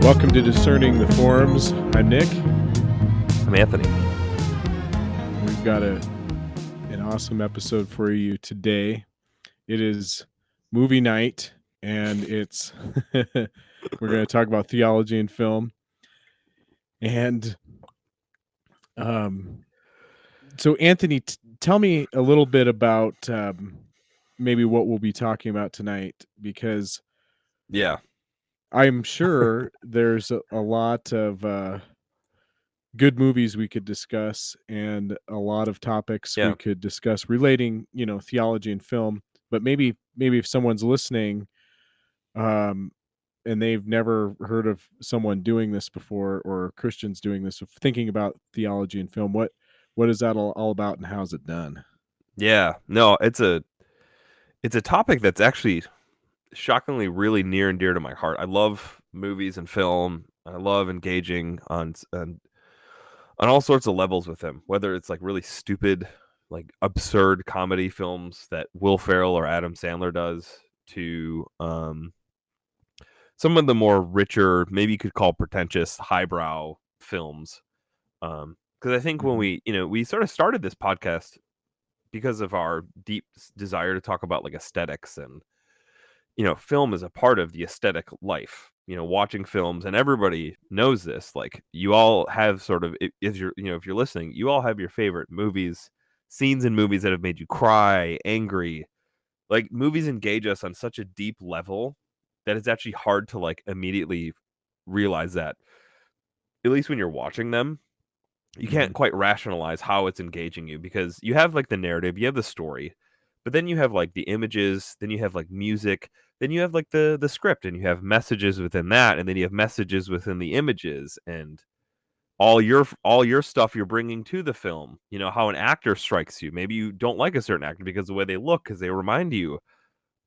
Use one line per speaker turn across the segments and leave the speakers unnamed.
Welcome to Discerning the Forms. I'm Nick.
I'm Anthony.
We've got an awesome episode for you today. It is movie night, and it's we're going to talk about theology and film. And so Anthony, tell me a little bit about maybe what we'll be talking about tonight, because I'm sure there's a lot of good movies we could discuss and a lot of topics we could discuss relating, theology and film. But maybe if someone's listening, and they've never heard of someone doing this before, or Christians doing this, thinking about theology and film, what is that all about, and how's it done?
Yeah, no, it's a topic that's actually shockingly really near and dear to my heart. I love movies and film. I love engaging on all sorts of levels with them, whether it's like really stupid, like absurd comedy films that Will Ferrell or Adam Sandler does, to some of the more richer, maybe you could call pretentious, highbrow films. Because I think when we sort of started this podcast because of our deep desire to talk about like aesthetics, and film is a part of the aesthetic life. Watching films, and everybody knows this. Like, you all have sort of, if you're listening, you all have your favorite movies, scenes in movies that have made you cry, angry. Like, movies engage us on such a deep level that it's actually hard to like immediately realize that, at least when you're watching them. You can't quite rationalize how it's engaging you, because you have like the narrative, you have the story, but then you have like the images, then you have like music, then you have like the script, and you have messages within that, and then you have messages within the images, and all your stuff you're bringing to the film. How an actor strikes you. Maybe you don't like a certain actor because of the way they look, because they remind you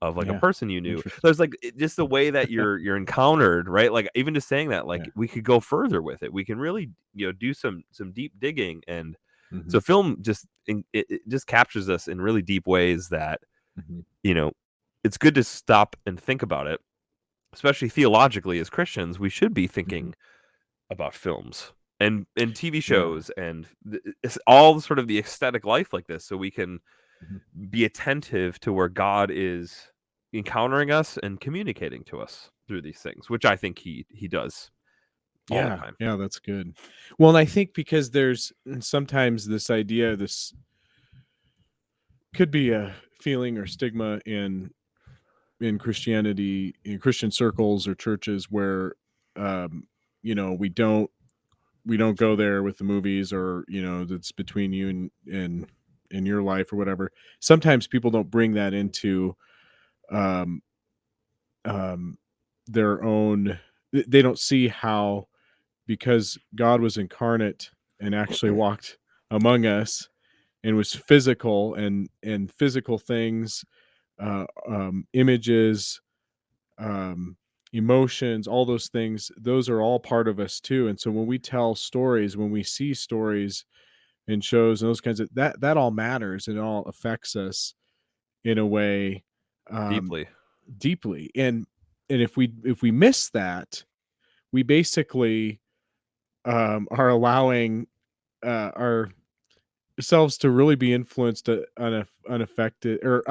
of like a person you knew. There's like just the way that you're encountered, right? Like, even just saying that, like, we could go further with it. We can really, do some deep digging. And so film it just captures us in really deep ways that, it's good to stop and think about it, especially theologically. As Christians, we should be thinking about films and TV shows and it's all sort of the aesthetic life like this, so we can be attentive to where God is encountering us and communicating to us through these things, which I think he does all the time.
Yeah, that's good. Well, and I think because there's sometimes this idea, this could be a feeling or stigma in Christianity, in Christian circles or churches, where we don't go there with the movies, or that's between you and your life or whatever. Sometimes people don't bring that into um their own. They don't see how, because God was incarnate and actually walked among us and was physical, and physical things, images, emotions, all those things, those are all part of us too. And so when we tell stories, when we see stories and shows and those kinds of, that all matters, and it all affects us in a way, deeply. And if we miss that, we basically are allowing ourselves to really be influenced, unaffected, or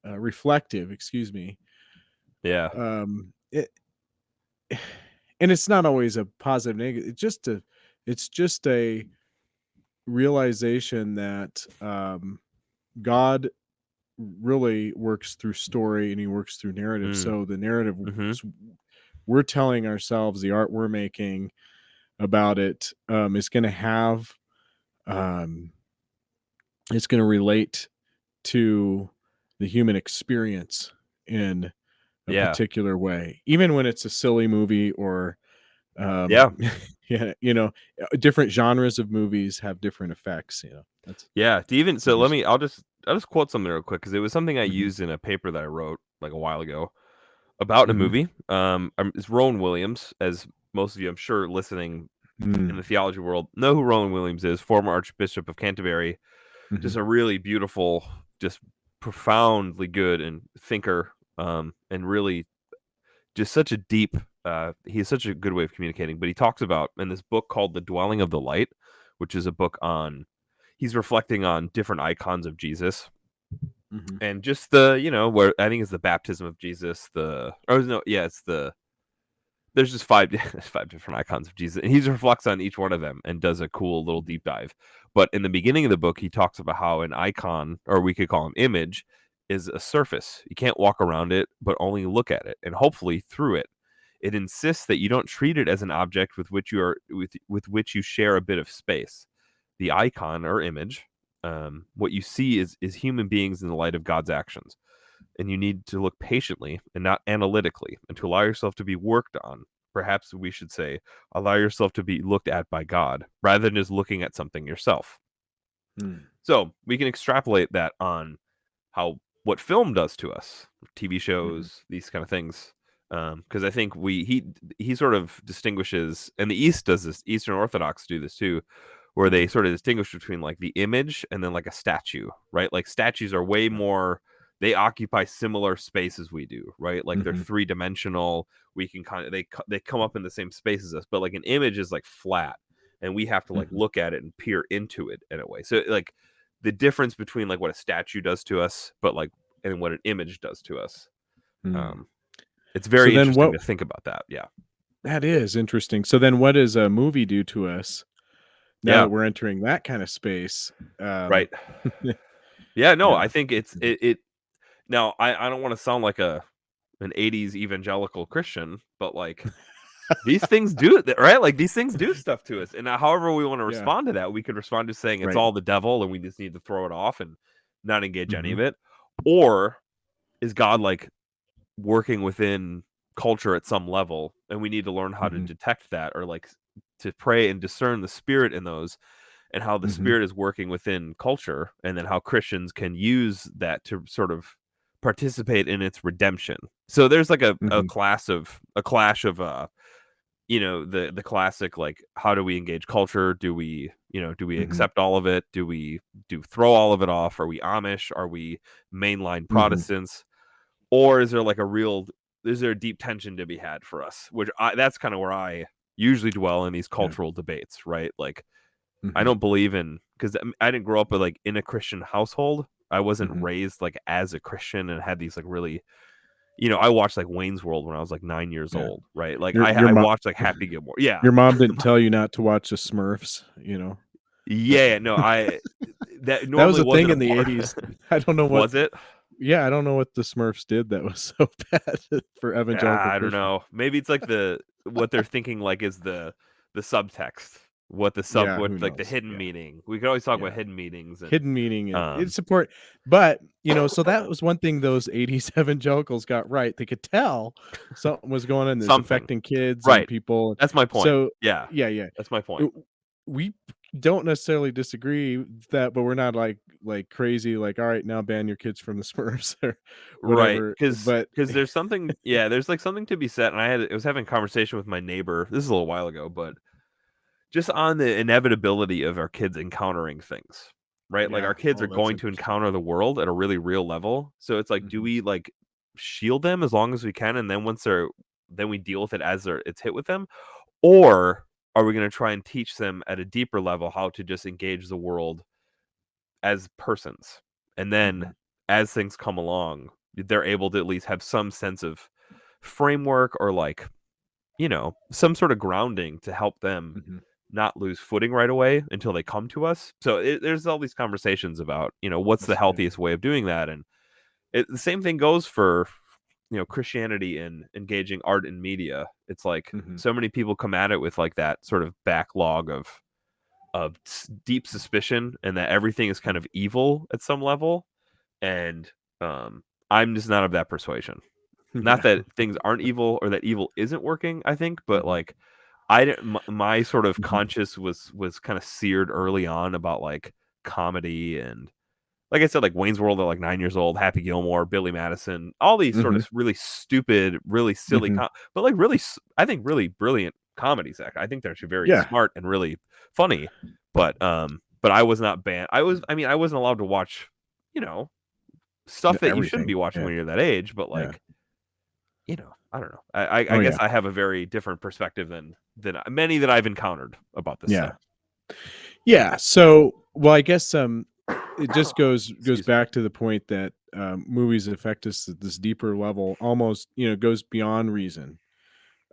reflective, excuse me. It, and it's not always a positive, negative. It's just a realization that God really works through story, and he works through narrative. So the narrative, we're telling ourselves, the art we're making about it, is going to have, it's going to relate to the human experience in a particular way, even when it's a silly movie, or different genres of movies have different effects.
I'll just quote something real quick, because it was something I used in a paper that I wrote like a while ago about a movie. It's Rowan Williams, as most of you, I'm sure, listening in the theology world know who Rowan Williams is. Former Archbishop of Canterbury, just a really beautiful, just profoundly good and thinker, and really just such a deep he has such a good way of communicating, but he talks about in this book called The Dwelling of the Light, which is a book on, he's reflecting on different icons of Jesus. And just where I think it's the baptism of Jesus, there's just five different icons of Jesus, and he reflects on each one of them and does a cool little deep dive. But in the beginning of the book, he talks about how an icon, or we could call an image, is a surface. You can't walk around it, but only look at it, and hopefully through it. It insists that you don't treat it as an object with which you share a bit of space. The icon or image, what you see is human beings in the light of God's actions. And you need to look patiently and not analytically, and to allow yourself to be worked on. Perhaps we should say, allow yourself to be looked at by God, rather than just looking at something yourself. So we can extrapolate that on what film does to us, TV shows, these kind of things. Because I think he sort of distinguishes, and the East does this, Eastern Orthodox do this too, where they sort of distinguish between like the image and then like a statue, right? Like statues are way more, they occupy similar space as we do, right? Like they're three-dimensional. We can kind of, they come up in the same space as us, but like an image is like flat, and we have to like look at it and peer into it in a way. So like the difference between like what a statue does to us, but like, and what an image does to us. It's very interesting to think about that. Yeah.
That is interesting. So then what does a movie do to us now that we're entering that kind of space?
Right. Yeah, no, I think it now I don't want to sound like an 80s evangelical Christian, but like these things do it, right? Like these things do stuff to us. And however we want to respond to that, we could respond to saying it's all the devil and we just need to throw it off and not engage any of it. Or is God like working within culture at some level, and we need to learn how to detect that, or like to pray and discern the spirit in those, and how the spirit is working within culture, and then how Christians can use that to sort of participate in its redemption. So there's like a clash of the classic, like, how do we engage culture? Do we accept all of it? Do we throw all of it off? Are we Amish? Are we mainline Protestants? Or is there like is there a deep tension to be had for us? Which that's kind of where I usually dwell in these cultural debates, right? Like, I don't believe in, because I didn't grow up with like in a Christian household. I wasn't raised like as a Christian and had these like really, I watched like Wayne's World when I was like 9 years old, right? Like I watched like Happy Gilmore. Yeah.
Your mom didn't tell you not to watch the Smurfs,
Yeah, no, that
was a thing
wasn't
in the 80s. I don't know what
was it.
Yeah, I don't know what the Smurfs did that was so bad for evangelical.
I don't know. Maybe it's like what they're thinking like is the subtext. What the hidden meaning. We could always talk about hidden meanings.
Hidden meaning and it's support. But, so that was one thing those 80s evangelicals got right. They could tell something was going on that's affecting kids and people.
That's my point.
So,
yeah. That's my point.
We don't necessarily disagree with that, but we're not like crazy, like, all right, now ban your kids from the Smurfs or whatever.
Right, because there's something, there's like something to be said. And I was having a conversation with my neighbor. This is a little while ago, but just on the inevitability of our kids encountering things, right? Like our kids are going to encounter the world at a really real level. So it's like, do we like shield them as long as we can, and then then we deal with it as it's hit with them, or are we going to try and teach them at a deeper level how to just engage the world as persons? And then as things come along, they're able to at least have some sense of framework, or like, some sort of grounding to help them not lose footing right away until they come to us. So there's all these conversations about, what's the healthiest way of doing that. And the same thing goes for, Christianity and engaging art and media. It's like so many people come at it with like that sort of backlog of deep suspicion, and that everything is kind of evil at some level. And I'm just not of that persuasion. Not that things aren't evil or that evil isn't working, I think, but like my sort of conscience was kind of seared early on about like comedy, and like I said, like Wayne's World at like 9 years old, Happy Gilmore, Billy Madison, all these sort of really stupid, really silly, but like really, I think really brilliant comedies. I think they're actually very smart and really funny. But I was not banned. I wasn't allowed to watch, stuff that you shouldn't be watching when you're that age. But like, I don't know. I
Oh
guess
yeah.
I have a very different perspective than many that I've encountered about this
Yeah.
stuff.
Yeah. So, well, I guess it just goes
Excuse me.
back to the point that movies affect us at this deeper level, almost, goes beyond reason.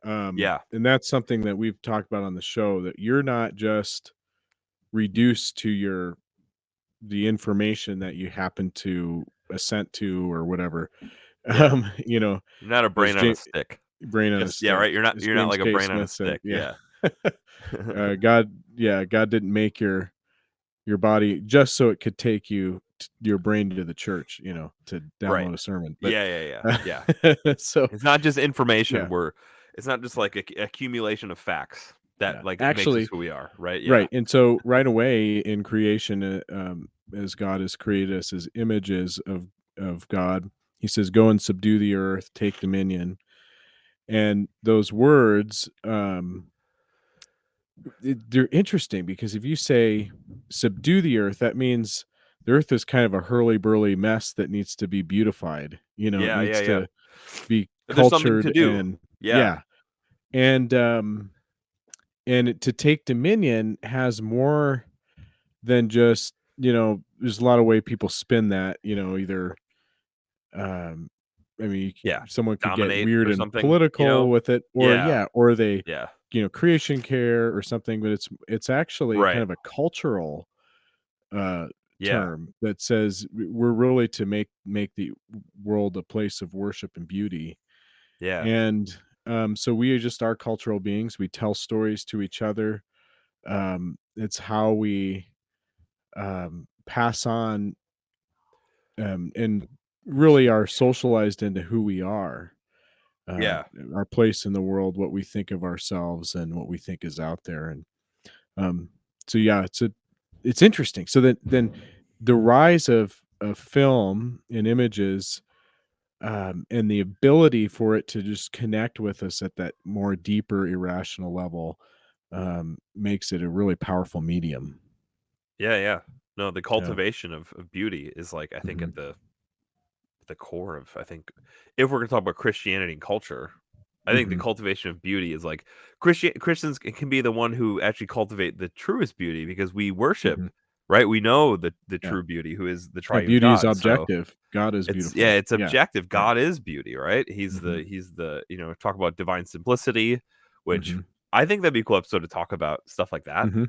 Yeah.
And that's something that we've talked about on the show, that you're not just reduced to the information that you happen to assent to or whatever.
Yeah.
You know,
You're not a
as
brain on a stick.
brain on a
Just yeah, right.
stick, as
You're not
James
like a
K.
brain on a
Smith said.
stick.
Yeah.
Yeah.
God, God didn't make your body just so it could take your brain to the church, to
Right.
download a sermon. But
Yeah.
so
It's not just information.
yeah,
It's not just like a accumulation of facts that
yeah.
like makes us
Actually,
who we are. Right. Yeah.
right. And so right away in creation, as God has created us as images of God, he says, "Go and subdue the earth, take dominion." And those words, they're interesting, because if you say subdue the earth, that means the earth is kind of a hurly-burly mess that needs to be beautified. It needs
Yeah.
to be
There's something to
cultured,
do.
and
Yeah.
yeah. And to take dominion has more than just, there's a lot of way people spin that, either um I mean,
Yeah.
someone could get
Dominate
weird
or
and
something.
political with it, or
Yeah.
yeah, or they,
Yeah.
creation care or something, but it's actually kind
Right.
of a cultural uh
Yeah.
term that says we're really to make the world a place of worship and beauty.
Yeah.
And so we are just our cultural beings. We tell stories to each other. It's how we pass on, and really are socialized into who we are, uh,
Yeah.
our place in the world, what we think of ourselves, and what we think is out there. And um, so yeah, it's interesting. So then the rise of film and images, and the ability for it to just connect with us at that more deeper irrational level, makes it a really powerful medium.
Yeah. No, the
Yeah.
cultivation of beauty is like I think
Hmm.
at the core of I think if we're gonna talk about Christianity and culture, I think the
Hmm.
cultivation of beauty is like Christians can be the one who actually cultivate the truest beauty because we worship,
Hmm.
right? We know the
Yeah.
true beauty who is the
Yeah.
triune
Beauty is
God. So
objective. God is beautiful.
it's
Yeah.
objective.
Yeah.
God is beauty, right?
Hmm.
He's the talk about divine simplicity, which
Hmm.
I think that'd be a cool episode to talk about stuff like that.
Hmm.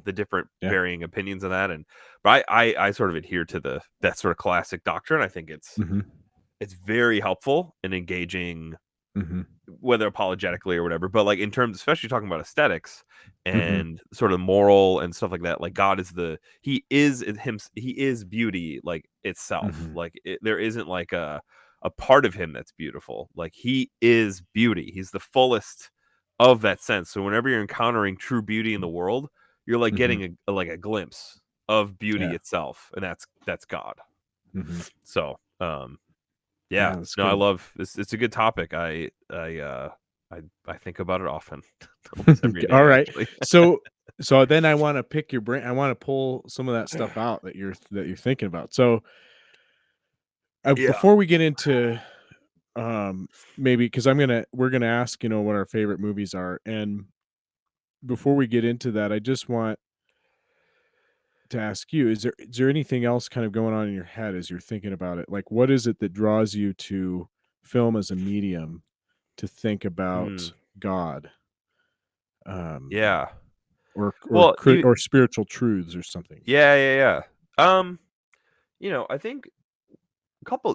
The different
Yeah.
varying opinions of that, and but I sort of adhere to that sort of classic doctrine. I think
Hmm.
it's very helpful in engaging
Hmm.
whether apologetically or whatever, but like in terms, especially talking about aesthetics
Hmm.
and sort of moral and stuff like that. Like God is he is beauty like itself.
Hmm.
Like there isn't like a part of him that's beautiful. Like he is beauty. He's the fullest of that sense. So whenever you're encountering true beauty in the world, you're like
Hmm.
getting like a glimpse of beauty
Yeah.
itself, and that's God.
Hmm.
So yeah,
Yeah, that's
no, I
good.
love this. It's a good topic. I think about it often, almost every
All
day,
right.
actually.
So then I want to pick your brain. I want to pull some of that stuff out that you're thinking about. So
Yeah.
before we get into, um maybe, because we're gonna ask, what our favorite movies are, and before we get into that, I just want to ask you, is there anything else kind of going on in your head as you're thinking about it? Like, what is it that draws you to film as a medium to think
Mm,
about God, um,
yeah. Well,
or spiritual truths or something?
yeah. Um, I think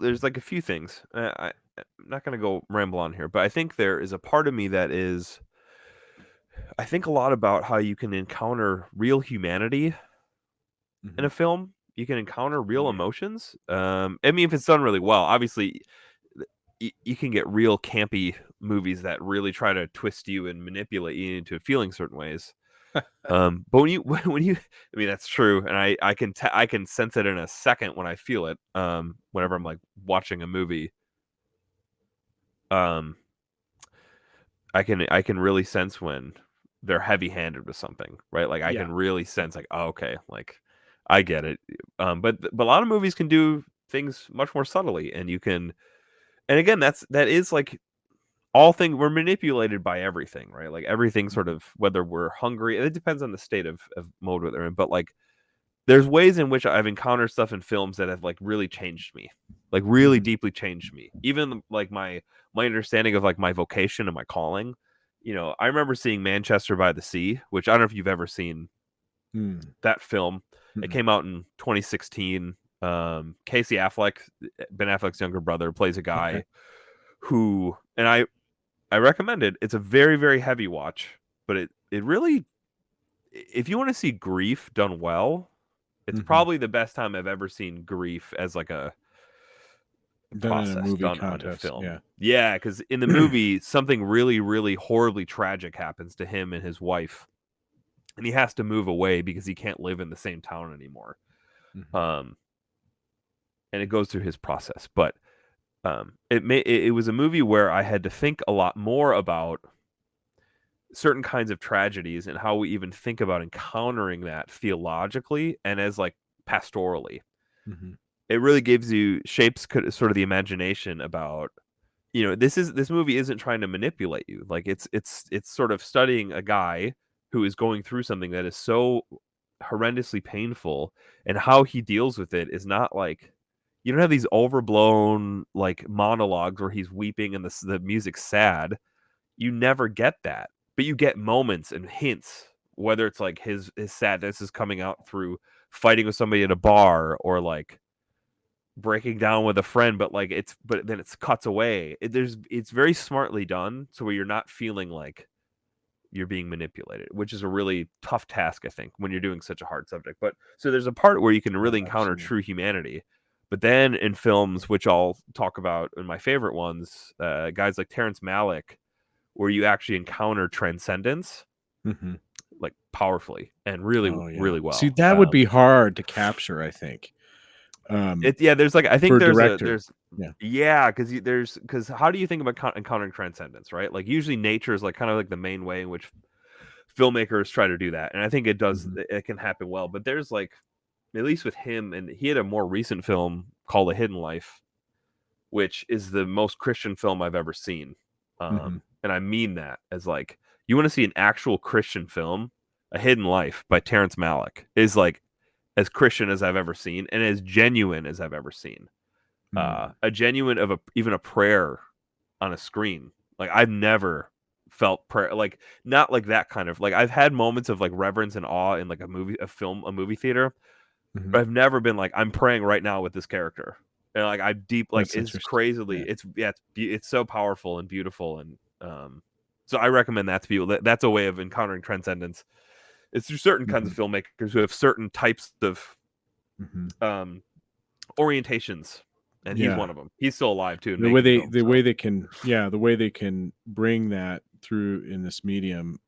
there's like a few things. I'm not gonna go ramble on here, but I think there is a part of me that is. I think a lot about how you can encounter real humanity in a
Mhm.
film. You can encounter
Oh
real
yeah.
emotions. I mean, if it's done really well, obviously, you can get real campy movies that really try to twist you and manipulate you into feeling certain ways. But I mean, that's true, and I can sense it in a second when I feel it. Whenever I'm like watching a movie, um, I can really sense when they're heavy handed with something, right? Like I
Yeah.
can really sense like, oh, okay, like I get it. But a lot of movies can do things much more subtly, and you can, and again, that is like all things, we're manipulated by everything, right? Like everything sort of, whether we're hungry, it depends on the state of mode we're in, but like there's ways in which I've encountered stuff in films that have like really changed me, like really deeply changed me. Even like my understanding of like my vocation and my calling. You know, I remember seeing Manchester by the Sea, which I don't know if you've ever seen that film. It came out in 2016. Casey Affleck, Ben Affleck's younger brother, plays a guy who, and I recommend it. It's a very, very heavy watch, but it really, if you want to see grief done well, it's probably the best time I've ever seen grief as like a
done in a
process
movie
done on a
context.
film. Yeah, because in the movie, something really, really horribly tragic happens to him and his wife, and he has to move away because he can't live in the same town anymore. And it goes through his process, but it was a movie where I had to think a lot more about certain kinds of tragedies and how we even think about encountering that theologically and as like pastorally. It really gives you shapes sort of the imagination about, you know, this movie isn't trying to manipulate you. Like it's sort of studying a guy who is going through something that is so horrendously painful, and how he deals with it is not like, you don't have these overblown like monologues where he's weeping and the music's sad. You never get that, but you get moments and hints, whether it's like his sadness is coming out through fighting with somebody at a bar or like breaking down with a friend, but then it's cuts away. It's very smartly done, so where you're not feeling like you're being manipulated, which is a really tough task, I think, when you're doing such a hard subject. But so there's a part where you can really encounter true humanity. But then in films, which I'll talk about in my favorite ones, guys like Terence Malik, where you actually encounter transcendence, like powerfully and really, really well.
See, that would be hard to capture, I think.
There's like, I think
for
there's
director.
because how do you think about encountering transcendence, right? Like usually nature is like kind of like the main way in which filmmakers try to do that, and I think it does. It can happen well, but there's like, at least with him, and he had a more recent film called A Hidden Life, which is the most Christian film I've ever seen. And I mean that as like, you want to see an actual Christian film, A Hidden Life by Terence Malick is like as Christian as I've ever seen and as genuine as I've ever seen. A genuine of even a prayer on a screen. Like I've never felt prayer, like not like that kind of, like I've had moments of like reverence and awe in like a movie theater, but I've never been like, I'm praying right now with this character. And like I'm deep, like it's crazily, it's so powerful and beautiful. And so I recommend that to people. That's a way of encountering transcendence. It's through certain kinds of filmmakers who have certain types of orientations, and he's one of them. He's still alive too.
The way they can bring that through in this medium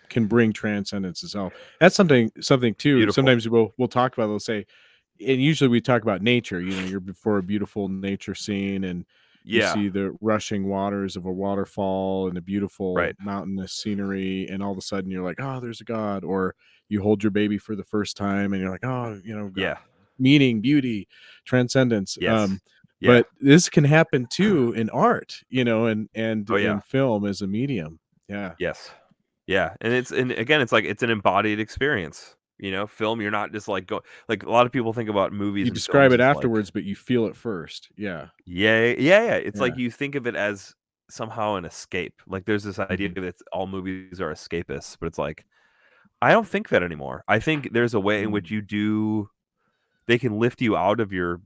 can bring transcendence as well. That's something too.
Beautiful.
Sometimes we'll talk about, they'll say, and usually we talk about nature, you know, you're before a beautiful nature scene and you see the rushing waters of a waterfall and a beautiful mountainous scenery, and all of a sudden you're like, oh, there's a God. Or you hold your baby for the first time and you're like, oh, you know, God, meaning, beauty, transcendence. But this can happen too in art, you know, and in film as a medium. And
again, it's like, it's an embodied experience. You know, film, you're not just like like a lot of people think about movies.
You describe it afterwards, but you feel it first.
It's like you think of it as somehow an escape. Like there's this idea that all movies are escapists, but it's like, I don't think that anymore. I think there's a way in which they can lift you out of your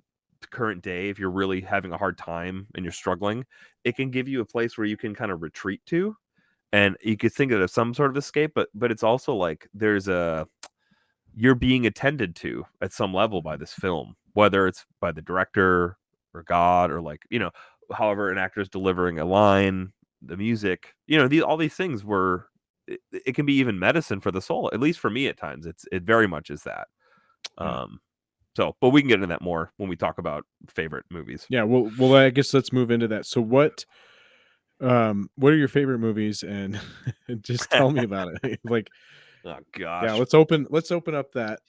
current day. If you're really having a hard time and you're struggling, it can give you a place where you can kind of retreat to, and you could think of it as some sort of escape. But it's also like you're being attended to at some level by this film, whether it's by the director or God, or like, you know, however an actor is delivering a line, the music, you know, all these things it can be even medicine for the soul. At least for me at times, it very much is that. So, but we can get into that more when we talk about favorite movies.
Yeah. Well, I guess let's move into that. So what are your favorite movies, and just tell me about it. Like,
oh gosh.
Yeah, let's open up that.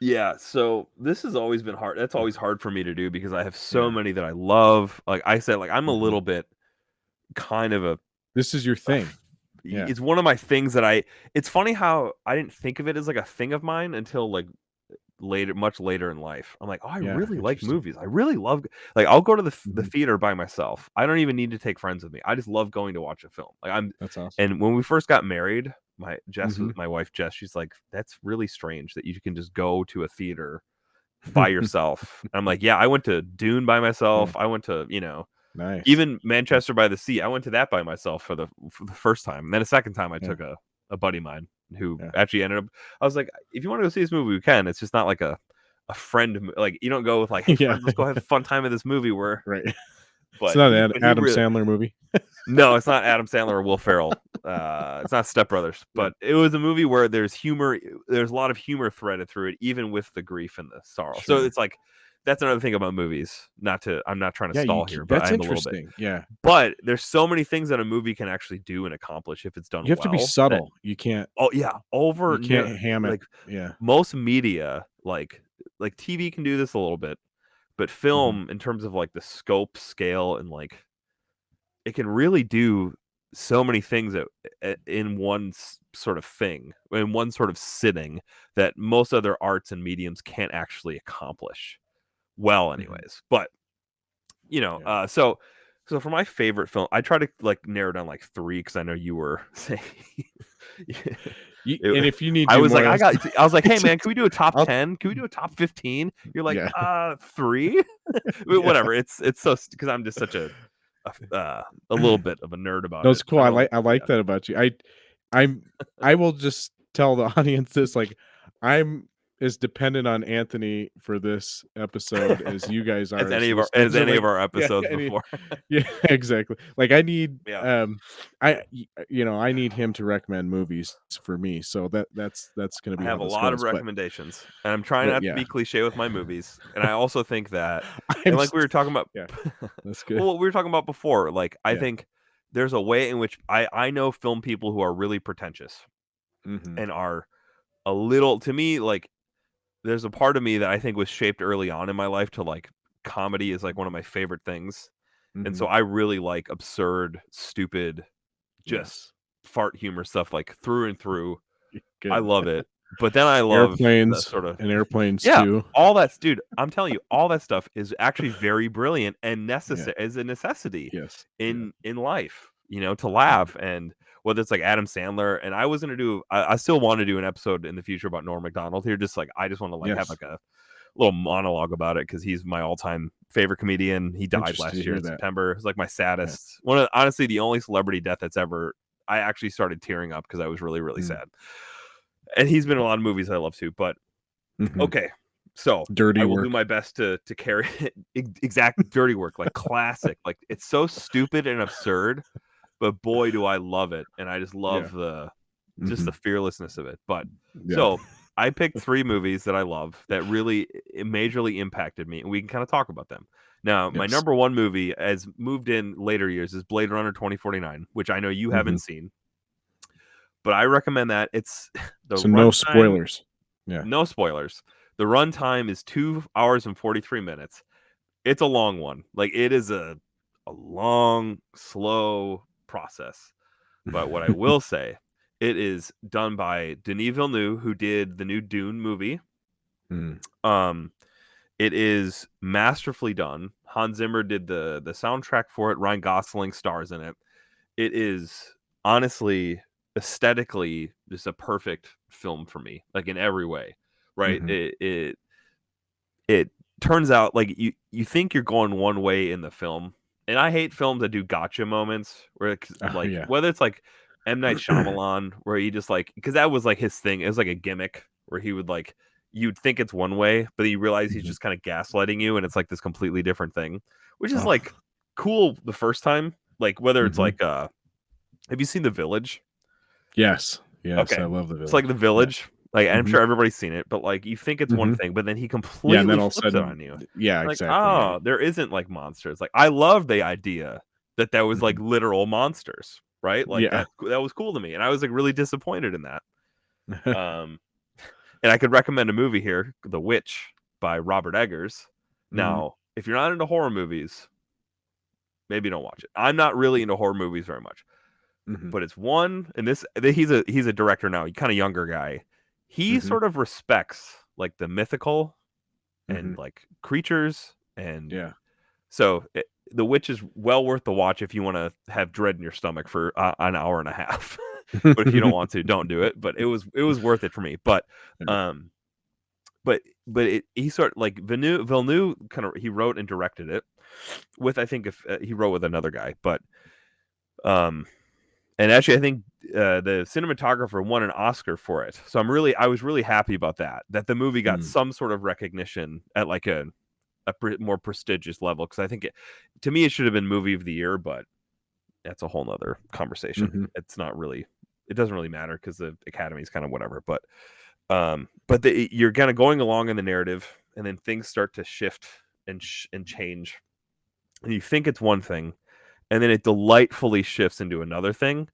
Yeah, so this has always been hard. That's always hard for me to do because I have so many that I love. Like I said, like I'm a little bit kind of
this is your thing. Yeah.
It's one of my things that it's funny how I didn't think of it as like a thing of mine until like much later in life. I'm like, oh, I really like movies. I really love, like, I'll go to the theater by myself. I don't even need to take friends with me. I just love going to watch a film. Like
that's awesome.
And when we first got married, my wife Jess, she's like, that's really strange that you can just go to a theater by yourself. I'm like, yeah, I went to Dune by myself. I went to,
nice.
Even Manchester by the Sea. I went to that by myself for the first time. And then a second time I took a buddy of mine who actually ended up, I was like, if you want to go see this movie, we can. It's just not like a friend, like you don't go with like, hey friends, let's go have a fun time at this movie where
but it's not an Adam Sandler movie.
No, it's not Adam Sandler or Will Ferrell. It's not Step Brothers, but it was a movie where there's humor. There's a lot of humor threaded through it, even with the grief and the sorrow. So it's like, that's another thing about movies. I'm not trying to stall here, but I am a little bit.
Yeah.
But there's so many things that a movie can actually do and accomplish if it's done well.
You have to be subtle. You can't.
Oh yeah,
you can't ham it.
Like most media, like TV can do this a little bit, but film, in terms of like the scope, scale, and like, it can really do so many things in one sort of thing, in one sort of sitting, that most other arts and mediums can't actually accomplish well anyways. But so for my favorite film, I try to like narrow down like 3, because I know you were saying
and if you need,
I was like, I was like, hey man, can we do a top 10? Can we do a top 15? You're like, 3. Whatever. It's so, because I'm just such a little bit of a nerd about it.
That's cool. I like that about you. I will just tell the audience this, like, I'm as dependent on Anthony for this episode as you guys are,
as any of our episodes before.
Yeah, exactly. Like I need I need him to recommend movies for me. So that's going to be.
I have a lot of recommendations, and I'm trying not to be cliche with my movies. And I also think that, and like we were talking about,
that's good.
Well, what we were talking about before, like I think there's a way in which I know film people who are really pretentious and are a little, to me, like, there's a part of me that I think was shaped early on in my life to like, comedy is like one of my favorite things. And so I really like absurd, stupid, just fart humor stuff, like through and through. Good. I love it. But then I love
airplanes,
sort of,
and airplanes too.
All that, dude. I'm telling you, all that stuff is actually very brilliant and necessary, is a necessity in life, to laugh. And whether it's like Adam Sandler, and I was gonna do, I still want to do an episode in the future about Norm Macdonald here. Just like, I just want to like have like a little monologue about it, because he's my all-time favorite comedian. He died last year in September. It's like my saddest, one of, honestly, the only celebrity death that's ever, I actually started tearing up because I was really, really sad. And he's been in a lot of movies I love too. But okay, so
Dirty
I will
Work.
do my best to carry it. Exact Dirty Work, like classic. Like, it's so stupid and absurd, but boy, do I love it. And I just love the fearlessness of it. But so I picked 3 movies that I love that really majorly impacted me, and we can kind of talk about them. Now, my number 1 movie, as moved in later years, is Blade Runner 2049, which I know you haven't seen, but I recommend that. It's
no spoilers.
No spoilers. The runtime is 2 hours and 43 minutes. It's a long one. Like, it is a long, slow process. But what I will say, it is done by Denis Villeneuve, who did the new Dune movie. It is masterfully done. Hans Zimmer did the soundtrack for it. Ryan Gosling stars in it. It is honestly, aesthetically, just a perfect film for me, like in every way, right? It turns out, like, you think you're going one way in the film, and I hate films that do gotcha moments, where whether it's like M. Night Shyamalan, where he just like, because that was like his thing. It was like a gimmick where he would like, you'd think it's one way, but you realize he's just kind of gaslighting you, and it's like this completely different thing, which is like cool the first time. Like, whether it's like, have you seen The Village?
Yes.
Okay.
I love The Village.
It's like The Village. Like, I'm sure everybody's seen it, but like, you think it's one thing, but then he completely flips it on you.
Yeah,
like,
exactly.
Oh, there isn't like monsters. Like, I love the idea that was like literal monsters, right? Like, that was cool to me, and I was like really disappointed in that. And I could recommend a movie here, The Witch by Robert Eggers. Now, if you're not into horror movies, maybe don't watch it. I'm not really into horror movies very much, but it's one, and he's a director now, kind of younger guy. He sort of respects like the mythical and like creatures, and so The Witch is well worth the watch if you want to have dread in your stomach for an hour and a half. But if you don't want to, don't do it. But it was worth it for me. But he sort of like Villeneuve kind of, he wrote and directed it with, I think, if he wrote with another guy, but and actually I think the cinematographer won an Oscar for it. So I was really happy about that the movie got some sort of recognition at like a more prestigious level, because I think to me it should have been movie of the year, but that's a whole nother conversation. It's not really, it doesn't really matter because the Academy is kind of whatever. But you're kind of going along in the narrative, and then things start to shift and change, and you think it's one thing, and then it delightfully shifts into another thing,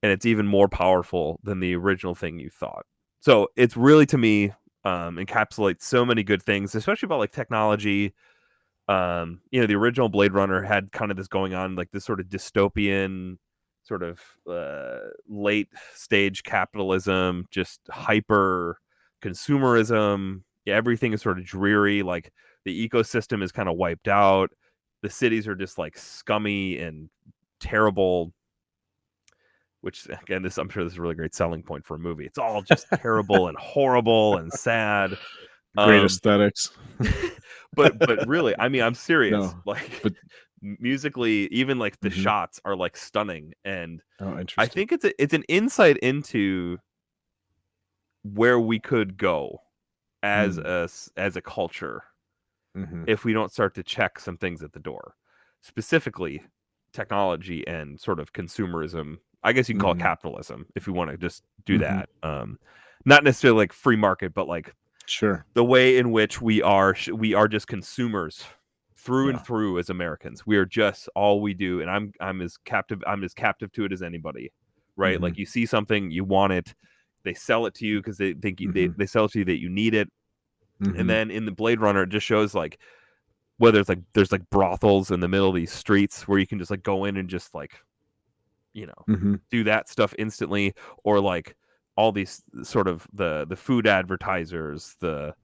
and it's even more powerful than the original thing you thought. So it's really, to me, encapsulates so many good things, especially about like technology. The original Blade Runner had kind of this going on, like this sort of dystopian, sort of late stage capitalism, just hyper consumerism. Yeah, everything is sort of dreary. Like the ecosystem is kind of wiped out. The cities are just like scummy and terrible. Which, again, I'm sure this is a really great selling point for a movie. It's all just terrible and horrible and sad.
Great aesthetics.
but really, I mean, I'm serious. But musically, even like the shots are like stunning, and I think it's an insight into where we could go as a culture if we don't start to check some things at the door, specifically technology and sort of consumerism. I guess you can call it capitalism if we want to just do that. Not necessarily like free market, but like the way in which we are just consumers through and through as Americans. We are just all we do, and I'm as captive to it as anybody, right? Like you see something, you want it, they sell it to you because they think they sell it to you that you need it. And then in the Blade Runner, it just shows like whether there's like brothels in the middle of these streets where you can just like go in and just like, do that stuff instantly, or like all these sort of the food advertisers, the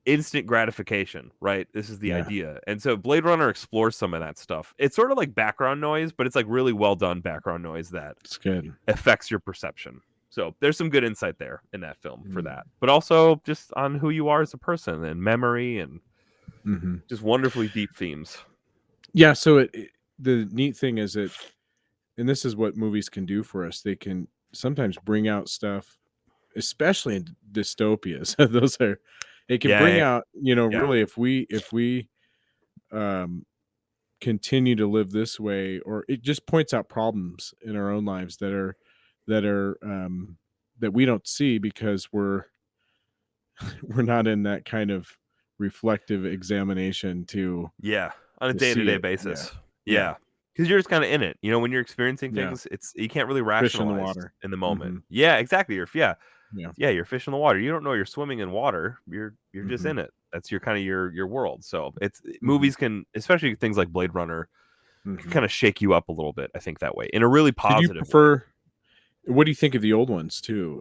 instant gratification, right? This is the idea. And so Blade Runner explores some of that stuff. It's sort of like background noise, but it's like really well done background noise that affects your perception. So there's some good insight there in that film for that, but also just on who you are as a person and memory and just wonderfully deep themes.
Yeah. So the neat thing is that, and this is what movies can do for us, they can sometimes bring out stuff, especially in dystopias. It can bring out, really, if we continue to live this way, or it just points out problems in our own lives that we don't see because we're not in that kind of reflective examination
on a day-to-day basis. Because you're just kind of in it, when you're experiencing things, you can't really rationalize in the moment. Yeah, exactly. You're fish in the water. You don't know you're swimming in water. You're just in it. That's your kind of your world. So it's movies can, especially things like Blade Runner, can kind of shake you up a little bit. I think that way in a really positive way.
What do you think of the old ones too?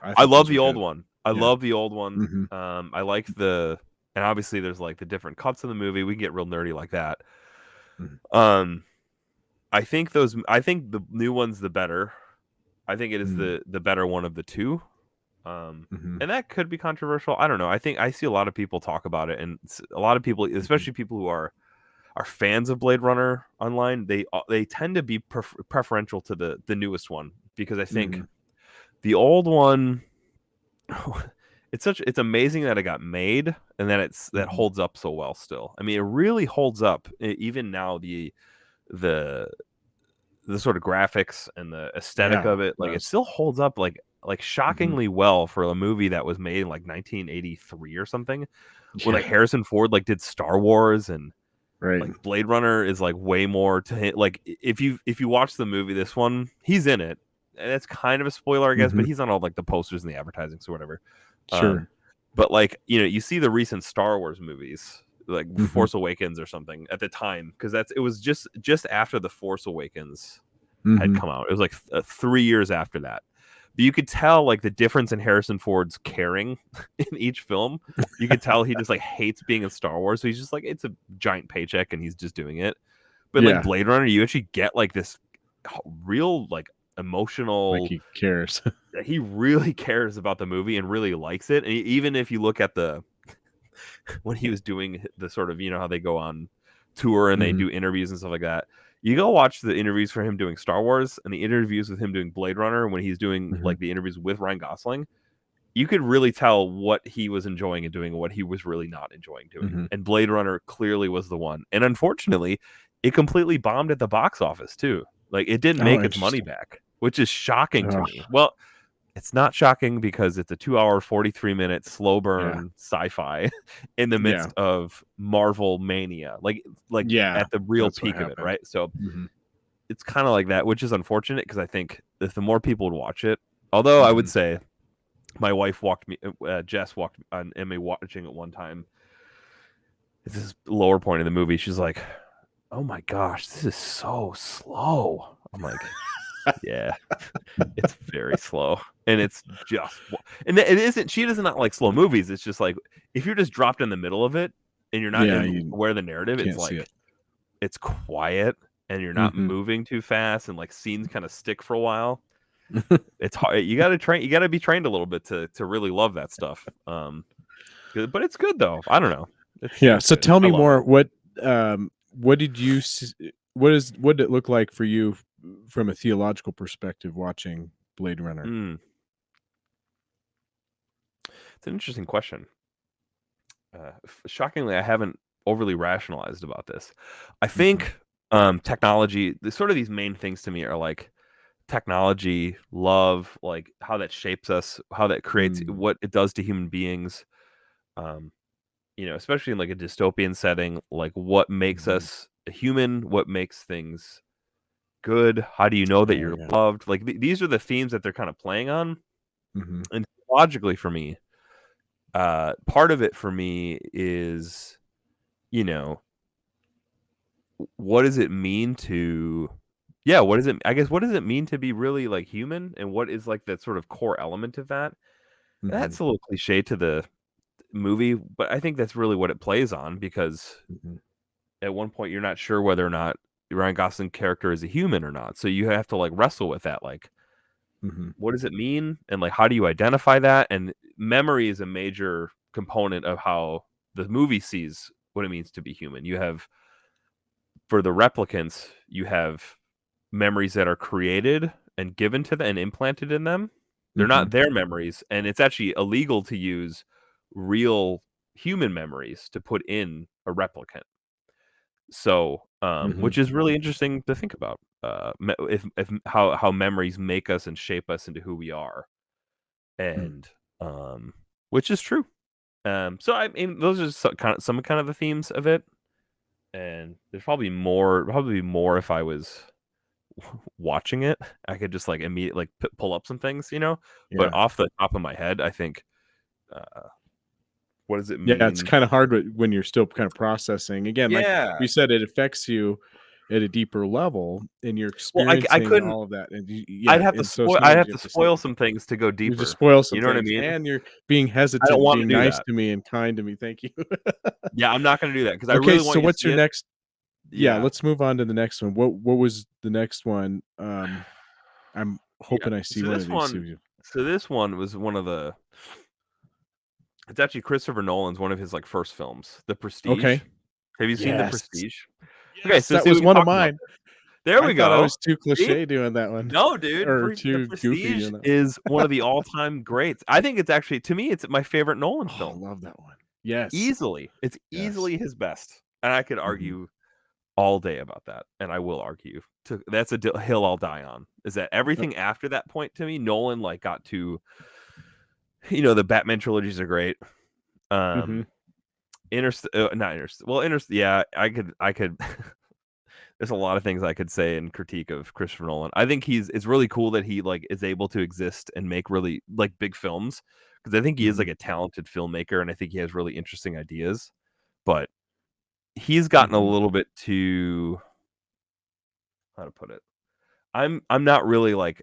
I love the old one. I love the old one. I like and obviously there's like the different cuts of the movie. We can get real nerdy like that. I think the new one's the better. I think it is the better one of the two. And that could be controversial. I don't know. I think I see a lot of people talk about it, and a lot of people, especially people who are fans of Blade Runner online, they tend to be preferential to the newest one, because I think the old one, it's amazing that it got made and that holds up so well still. I mean, it really holds up even now. The sort of graphics and the aesthetic of it, like it still holds up like shockingly well for a movie that was made in like 1983 or something, where like Harrison Ford like did Star Wars, and like Blade Runner is like way more to hit. Like if you watch the movie, this one, he's in it, and it's kind of a spoiler, I guess, but he's on all like the posters and the advertising or whatever. But like, you see the recent Star Wars movies, like Force Awakens or something at the time, because it was just after the Force Awakens had come out. It was like 3 years after that. But you could tell like the difference in Harrison Ford's caring in each film. You could tell he just like hates being in Star Wars. So he's just like, it's a giant paycheck and he's just doing it. But like Blade Runner, you actually get like this real like emotional,
like he cares.
He really cares about the movie and really likes it. And even if you look at when he was doing the sort of, how they go on tour and they do interviews and stuff like that, you go watch the interviews for him doing Star Wars and the interviews with him doing Blade Runner when he's doing like the interviews with Ryan Gosling, you could really tell what he was enjoying and doing and what he was really not enjoying doing. And Blade Runner clearly was the one. And unfortunately, it completely bombed at the box office too. Like it didn't make its money back, which is shocking to me. Well, it's not shocking because it's a 2-hour, 43-minute slow burn sci-fi in the midst of Marvel mania, like at the real peak of it, right? So it's kind of like that, which is unfortunate because I think if the more people would watch it, although I would say my wife Jess walked on Emmy watching it one time. It's this lower point of the movie. She's like, "Oh my gosh, this is so slow." I'm like, yeah, it's very slow, and it's just, and it isn't. She does not like slow movies. It's just like if you're just dropped in the middle of it and you're not aware of the narrative, it's like it's quiet and you're not moving too fast, and like scenes kind of stick for a while. It's hard. You got to be trained a little bit to really love that stuff. But it's good though. I don't know. It's
so
good.
tell me more. What did you? What did it look like for you from a theological perspective watching Blade Runner?
It's an interesting question. Shockingly, I haven't overly rationalized about this. I think technology, these main things to me are like technology, love, like how that shapes us, how that creates what it does to human beings. Especially in like a dystopian setting, like what makes us a human, what makes things good, how do you know that you're loved? Like these are the themes that they're kind of playing on. And logically for me, part of it for me is, what does it mean to, what does it mean to be really like human, and what is like that sort of core element of that? That's a little cliche to the movie, but I think that's really what it plays on, because at one point you're not sure whether or not Ryan Gosling character is a human or not. So you have to like wrestle with that, like what does it mean, and like how do you identify that? And memory is a major component of how the movie sees what it means to be human. You have, for the replicants, you have memories that are created and given to them and implanted in them. They're not their memories, and it's actually illegal to use real human memories to put in a replicant. So, which is really interesting to think about. If how memories make us and shape us into who we are, and which is true. So I mean, those are some kind of the themes of it, and there's probably more if I was watching it. I could just like immediately like pull up some things, But off the top of my head, I think, what does it mean?
Yeah, it's kind of hard when you're still kind of processing. Again, like we said, it affects you at a deeper level, and you're experiencing
I couldn't.
all of that. And
I'd have to spoil some things to go deeper.
You just spoil some
things,
what I mean? And you're being
I
hesitant,
don't want
being
to do
nice
that.
to me and kind to me. Thank you.
Yeah, I'm not going to do that because I really want.
So what's your next?
Yeah,
let's move on to the next one. What was the next one? I'm hoping I see one of these.
So this one was one of the. It's actually Christopher Nolan's one of his like first films, The Prestige.
Okay.
Have you seen The Prestige?
Yes, okay, so that was one of mine.
There we go.
I was too cliche doing that one.
No, dude.
Or too goofy doing that.
Is one of the all-time greats. I think it's actually, to me, it's my favorite Nolan film.
I love that one. Yes.
Easily. It's easily his best. And I could argue all day about that. And I will argue. That's a hill I'll die on. Is that everything after that point, to me, Nolan like got to, the Batman trilogies are great. Not Interstellar. Well, yeah, I could there's a lot of things I could say in critique of Christopher Nolan. I think it's really cool that he like is able to exist and make really like big films, because I think he is like a talented filmmaker, and I think he has really interesting ideas. But he's gotten a little bit too, how to put it. I'm not really like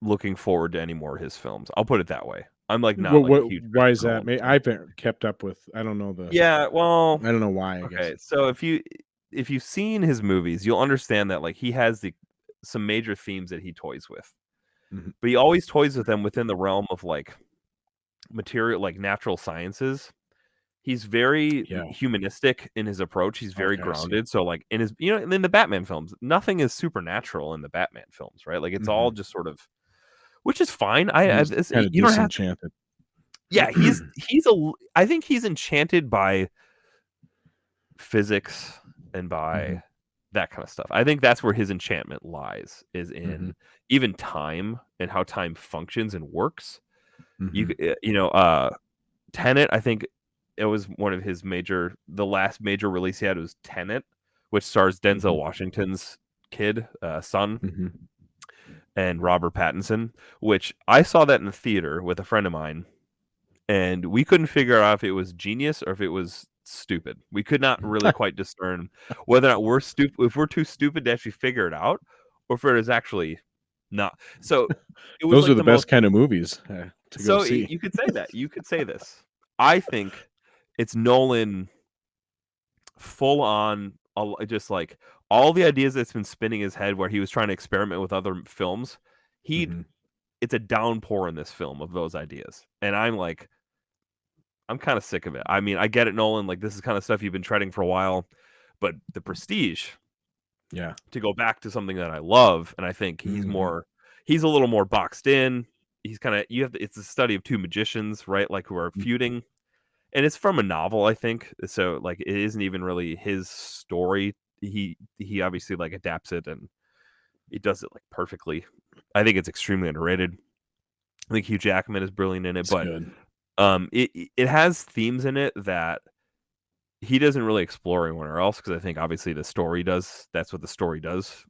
looking forward to any more of his films. I'll put it that way. I'm like not like a huge fan
Why
of
is that?
Nolan.
I haven't kept up with. I don't know
Yeah, well,
I don't know why. I guess.
okay. So if you've seen his movies, you'll understand that like he has some major themes that he toys with, but he always toys with them within the realm of like material, like natural sciences. He's very humanistic in his approach. He's very grounded. So like in his, in the Batman films, nothing is supernatural in the Batman films, right? Like it's all just sort of, which is fine.
He's kind of
You don't have.
disenchanted.
Yeah, I think he's enchanted by physics and by that kind of stuff. I think that's where his enchantment lies, is in even time and how time functions and works. Tenet, I think it was one of the last major release he had was Tenet, which stars Denzel Washington's son, and Robert Pattinson, which I saw that in the theater with a friend of mine, and we couldn't figure out if it was genius or if it was stupid. We could not really quite discern whether or not we're stupid, if we're too stupid to actually figure it out, or if it is actually not. So it was
Those
like
are the best kind of movies to go see.
you could say that. You could say this. I think it's Nolan full on, just like all the ideas that's been spinning his head where he was trying to experiment with other films. It's a downpour in this film of those ideas. And I'm kind of sick of it. I mean, I get it, Nolan. Like, this is kind of stuff you've been treading for a while, but The Prestige, to go back to something that I love, and I think he's a little more boxed in. He's kind of, it's a study of two magicians, right? Like, who are feuding, and it's from a novel, I think. So, like, it isn't even really his story. He obviously like adapts it, and he does it like perfectly. I think it's extremely underrated. I think Hugh Jackman is brilliant in it, but
good.
It has themes in it that he doesn't really explore anywhere else, because I think obviously the story does. That's what the story does,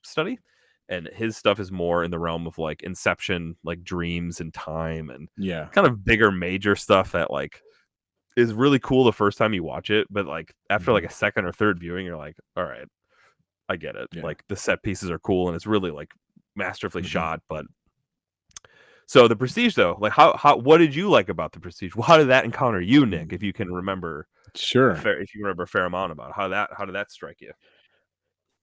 study. And his stuff is more in the realm of like Inception, like dreams and time, and kind of bigger major stuff that like is really cool the first time you watch it, but like after like a second or third viewing, you're like, all right, I get it. Like the set pieces are cool and it's really like masterfully shot, but. So The Prestige, though, like what did you like about The Prestige? How did that encounter you, Nick? If you can remember, if you remember a fair amount about it, how did that strike you?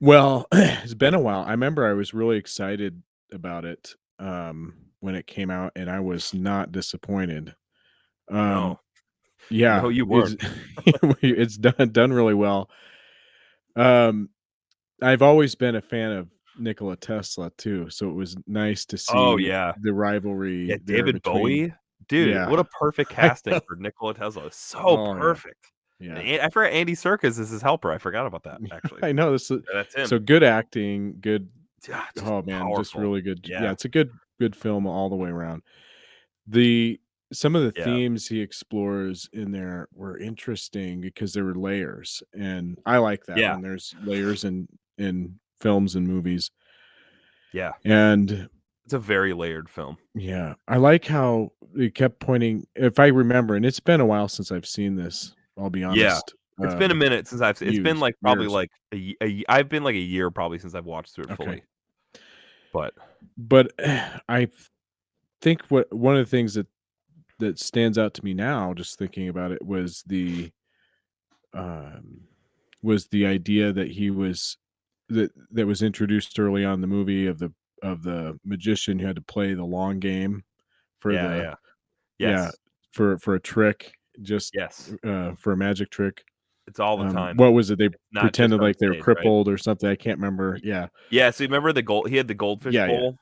Well, it's been a while. I remember I was really excited about it when it came out, and I was not disappointed.
No,
yeah,
you weren't.
It's done really well. I've always been a fan of Nikola Tesla too, so it was nice to
Oh
see
yeah,
the rivalry there
David
between.
Bowie, dude, what a perfect casting for Nikola Tesla. So perfect.
Yeah.
And I forgot Andy Serkis is his helper. I forgot about that, actually.
I know this.
That's him.
So good acting, good.
Oh man,
just really good.
Yeah,
it's a good film all the way around. Some of the themes he explores in there were interesting because there were layers, and I like that when there's layers in films and movies.
Yeah,
and
it's a very layered film.
Yeah, I like how they kept pointing. If I remember, and it's been a while since I've seen this. I'll be honest.
It's been a minute since it's been like probably
years.
like I've been like a year probably since I've watched through it fully. But
I think one of the things that stands out to me now, just thinking about it, was the idea that that was introduced early on in the movie of the magician who had to play the long game for for a trick, just for a magic trick.
It's all the time.
What was it? They
not
pretended like they were
stage,
crippled or something. I can't remember. Yeah.
Yeah. So you remember he had the goldfish bowl.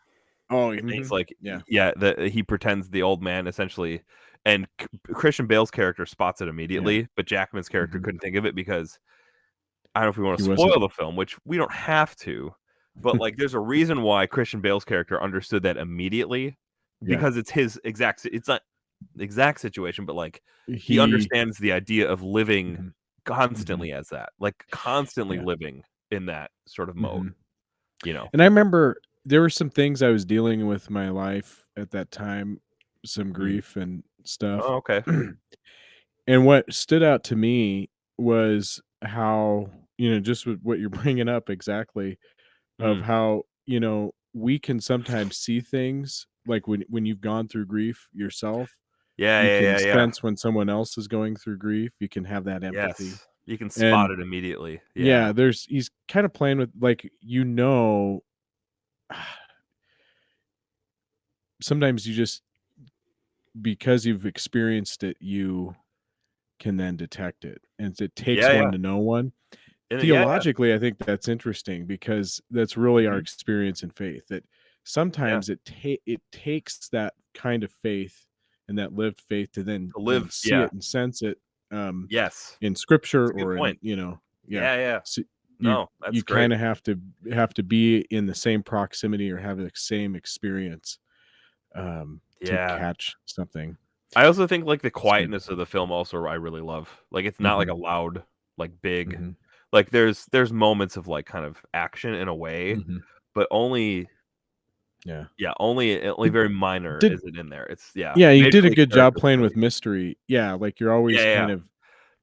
Oh,
he's like, he pretends the old man essentially, and Christian Bale's character spots it immediately, but Jackman's character couldn't think of it because I don't know if we want to spoil the film, which we don't have to, but like there's a reason why Christian Bale's character understood that immediately, because it's his it's not the exact situation, but like he understands the idea of living constantly as that, like constantly living in that sort of mode,
And I remember there were some things I was dealing with in my life at that time, some grief and stuff.
Oh, okay.
And what stood out to me was how, just with what you're bringing up exactly, of how, we can sometimes see things like when you've gone through grief yourself, you can
Yeah.
sense when someone else is going through grief. You can have that empathy.
Yes. You can spot
And
it immediately.
yeah,
Yeah.
he's kind of playing with, like, sometimes you just, because you've experienced it, you can then detect it. And it takes
Yeah.
one to know one.
And yeah.
Theologically, I think that's interesting because that's really our
Mhm.
experience in faith, that
Yeah.
sometimes it takes that kind of faith and that lived faith to then
To live.
see
Yeah.
it and sense it,
Yes.
in scripture
That's a good
or in,
point.
yeah.
Yeah.
So you
No, that's
you
great.
kind of have to be in the same proximity or have the same experience, to
Yeah.
catch something.
I also think, like, the
It's good.
quietness of the film also I really love. Like, it's not like a
Mhm.
loud, like, big,
Mhm.
like, there's moments of, like, kind of action in a way,
Mhm.
but only
Yeah.
only
It
very minor
did
is it in there. It's
Yeah, you did a
majorly
good job
character
playing with
studies.
mystery. Yeah, like, you're always
Yeah.
kind of,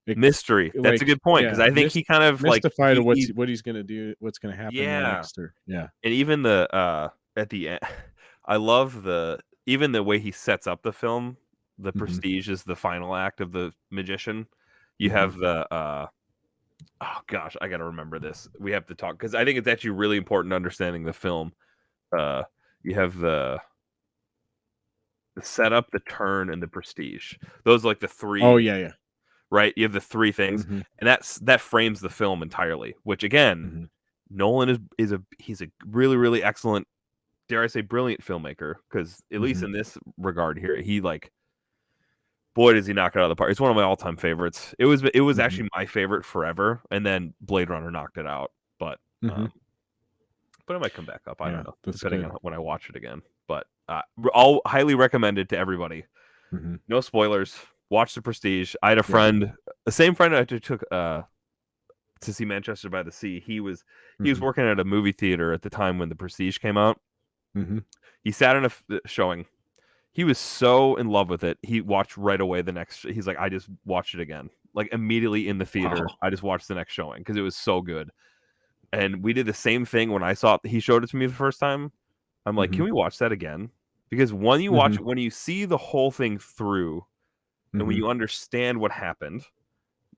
like
Mystery. That's a good point because
yeah,
I think he kind of, like,
mystified of what he's gonna do, what's gonna happen
yeah.
next, or yeah.
And even at the end, I love even the way he sets up the film. The
Mhm.
Prestige is the final act of the magician. You
Mhm.
have oh gosh, I gotta remember this. We have to talk because I think it's actually really important to understanding the film. Uh, you have the setup, the turn, and the Prestige. Those are like the
Oh,
three,
yeah, yeah.
right? You have the three things,
Mhm.
and that frames the film entirely. Which again,
Mhm.
Nolan he's a really really excellent, dare I say, brilliant filmmaker, because at least
Mhm.
in this regard here, he, like, boy, does he knock it out of the park. It's one of my all-time favorites. It was
Mhm.
actually my favorite forever, and then Blade Runner knocked it out,
Mhm.
um, but it might come back up, I don't
Yeah,
know,
that's
depending
good.
on when I watch it again, but, I'll highly recommend it to everybody.
Mhm.
No spoilers, watch The Prestige. I had a
Yeah.
friend, the same friend I actually took, to see Manchester by the Sea. He was
Mhm.
working at a movie theater at the time when The Prestige came out.
Mhm.
He sat in a showing. He was so in love with it. He watched right away the next. He's like, I just watched it again, like immediately in the theater.
Wow.
I just watched the next showing because it was so good. And we did the same thing when I saw it. He showed it to me the first time. I'm like, can
Mhm.
we watch that again? Because when you watch,
Mhm.
when you see the whole thing through, and when
Mhm.
you understand what happened,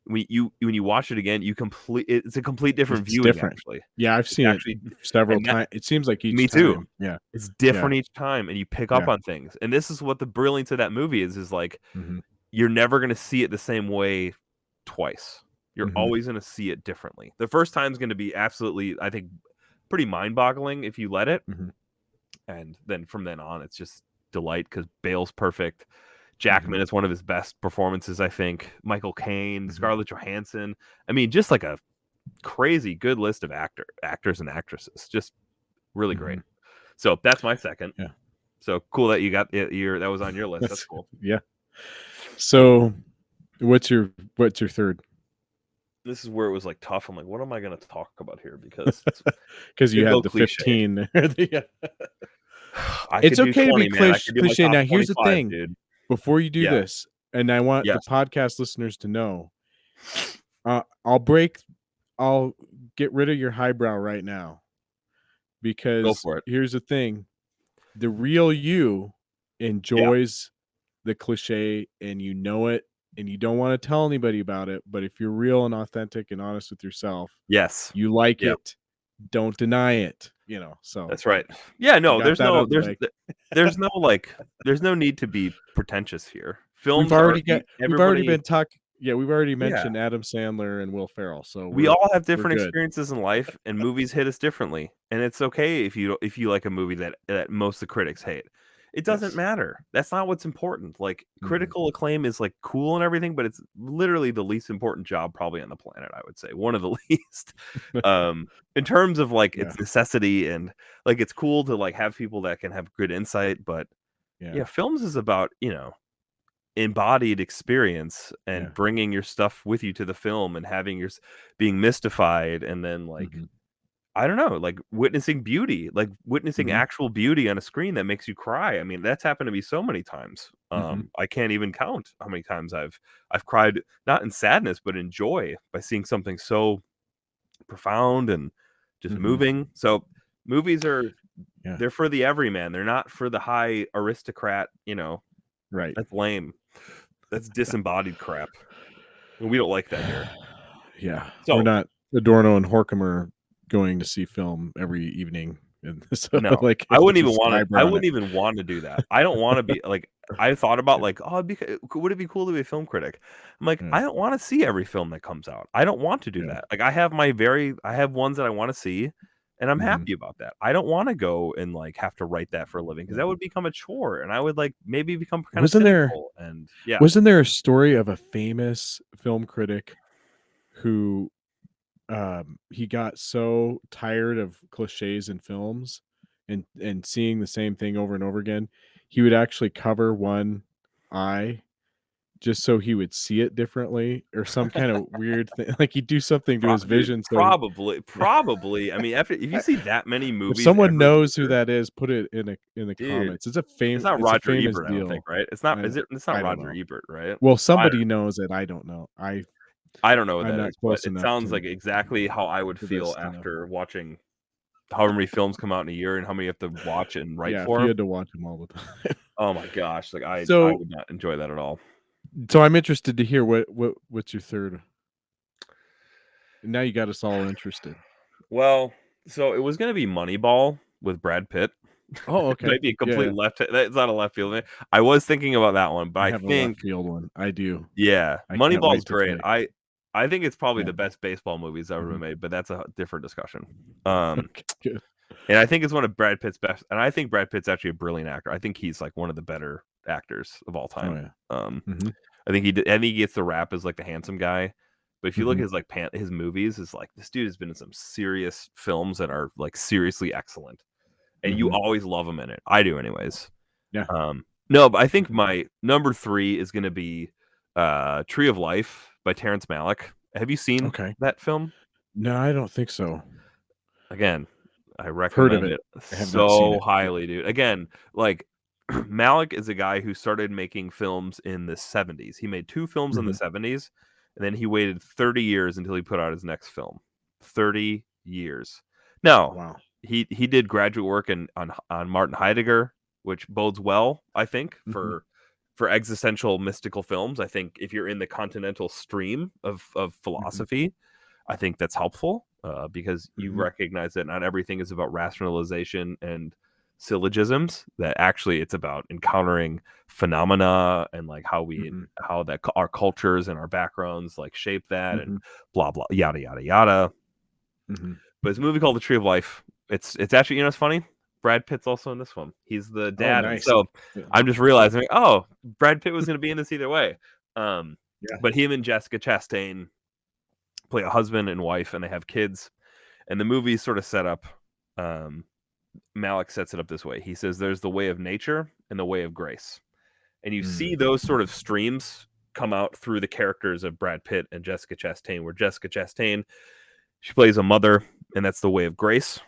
when you watch it again, it's a complete different
It's
viewing
different.
actually.
Yeah, I've
It's
seen it
actually,
several
and that
times. It seems like each
me too.
time. Yeah.
It's
Yeah.
different each time, and you pick up
Yeah.
on things. And this is what the brilliance of that movie is like
Mhm.
you're never gonna see it the same way twice. You're
Mhm.
always gonna see it differently. The first time's gonna be absolutely, I think, pretty mind-boggling if you let it,
Mhm.
and then from then on, it's just delight because Bale's perfect. Jackman
Mhm.
is one of his best performances, I think. Michael Caine,
Mhm.
Scarlett Johansson. I mean, just like a crazy good list of actors and actresses. Just really great.
Mhm.
So that's my second.
Yeah.
So cool that you got that was on your list. That's
That's
cool.
yeah. So, what's your third?
This is where it was like tough. I'm like, what am I going to talk about here? Because it's
Because you
could go
had the
cliche.
15. Yeah.
I
It's
could do
okay to be
20, man. I could do my
cliche.
top
Now, here's the
25,
thing.
dude.
Before you do
Yeah.
this, and I want the
Yes.
podcast listeners to know, I'll break I'll get rid of your highbrow right now,
Go
because
for it.
here's the thing, the real you
Yeah.
enjoys the cliche, and you know it, and you don't wanna tell anybody about it, but if you're real and authentic and honest with yourself,
Yes.
you like
Yep.
it. Don't deny it, so
That's right. Yeah.
I
No.
got that out of the way.
There's no like. There's no need to be pretentious here.
We've
Films are
already got we've already
everybody.
been talking. Yeah, we've already
Yeah.
mentioned Adam Sandler and Will Ferrell, so
We
we're
all have
we're
different
good.
experiences in life, and movies hit us differently. And it's okay if you like a movie that most of the critics hate. It doesn't
Yes.
matter. That's not what's important. Like
Mhm.
critical acclaim is like cool and everything, but it's literally the least important job probably on the planet, I would say. One of the least. In terms of like
Yeah,
its necessity, and like it's cool to like have people that can have good insight, but
yeah,
yeah, films is about, embodied experience and
yeah.
bringing your stuff with you to the film and having being mystified, and then like
Mhm.
I don't know, like witnessing beauty, like witnessing actual beauty on a screen that makes you cry. I mean, that's happened to me so many times. I can't even count how many times I've cried, not in sadness, but in joy by seeing something so profound and just moving. So movies are they're for the everyman. They're not for the high aristocrat,
Right.
That's lame. That's disembodied crap. And we don't like that here.
Yeah. We're
So
not Adorno and Horkheimer going to see film every evening. And so
no,
like
I wouldn't
it's
even
just
want to. I
highbrow on it.
wouldn't even want to do that. I don't want to be like. I thought about like, oh, would it be cool to be a film critic? I'm like, I don't want to see every film that comes out. I don't want to do that. Like, I have ones that I want to see, and I'm happy about that. I don't want to go and like have to write that for a living because that would become a chore, and I would like maybe become kind of cynical. And yeah,
Wasn't there a story of a famous film critic who he got so tired of cliches in films and seeing the same thing over and over again, he would actually cover one eye just so he would see it differently or some kind of weird thing. Like he'd do something to his
dude,
vision. So
probably. I mean, if you see that many
if
movies
someone
every
knows who
year,
that is, put it in the
dude.
comments.
It's not
It's a
Roger
famous
Ebert, I don't think,
deal.
right? It's not.
I
Is
don't
it? It's not
I don't
Roger
know.
Ebert, right?
Well, somebody knows it. I don't know.
I don't know what
I'm
that
not
is, but
close
it
enough
sounds
to
like exactly how I would feel
this to know.
after watching however many films come out in a year and how many you have to watch and write
Yeah, if
for
you
'em.
had to watch them all the time.
Oh my gosh, like I
So
would not enjoy that at all.
I'm interested to hear what's your third. Now you got us all interested.
Well, so it was gonna be Moneyball with Brad Pitt.
Oh, okay.
Might be a
Yeah,
complete
yeah.
left. That's not a left field thing. I was thinking about that one, but
I
I
have a left
think,
field one. I do.
yeah,
I can't
Moneyball's
wait to
great.
play.
I think it's probably
Yeah.
the best baseball movies ever been
Mhm.
made, but that's a different discussion. Um,
Okay, good.
and I think it's one of Brad Pitt's best. And I think Brad Pitt's actually a brilliant actor. I think he's like one of the better actors of all
Oh,
time.
yeah.
Um,
Mhm,
I think he gets the rap as like the handsome guy. But if you look at
mhm,
his like his movies, is like this dude has been in some serious films that are like seriously excellent, and you
mhm.
always love him in it. I do, anyways.
Yeah.
No, but I think
Mhm.
my number 3 is gonna be Tree of Life by Terence Malick. Have you seen
Okay.
that film?
No, I don't think so.
Again, I
I've heard of
recommend
it.
it
I have not seen
so
it. Yeah.
highly, dude. Again, like Malick is a guy who started making films in the 70s. He made 2 films in the
Mhm.
70s, and then he waited 30 years until he put out his next film. 30 years. Now,
Wow.
he did graduate work on Martin Heidegger, which bodes well, I think,
Mhm,
for existential mystical films. I think if you're in the continental stream of
mhm,
philosophy, I think that's helpful because you
mhm,
recognize that not everything is about rationalization and syllogisms. That actually it's about encountering phenomena and like
mhm,
how that our cultures and our backgrounds like shape that and
mhm,
blah blah yada yada yada.
mhm.
But it's a movie called The Tree of Life. It's actually, it's funny. Brad Pitt's also in this one. He's the
Oh,
dad, and
nice.
so
Yeah.
I'm just realizing, like, oh, Brad Pitt was going to be in this either way. Um,
Yeah.
but him and Jessica Chastain play a husband and wife, and they have kids. And the movie sort of set up. Um, Malik sets it up this way. He says, "There's the way of nature and the way of grace," and you see
Mm.
those sort of streams come out through the characters of Brad Pitt and Jessica Chastain. Where Jessica Chastain, she plays a mother, and that's the way of grace.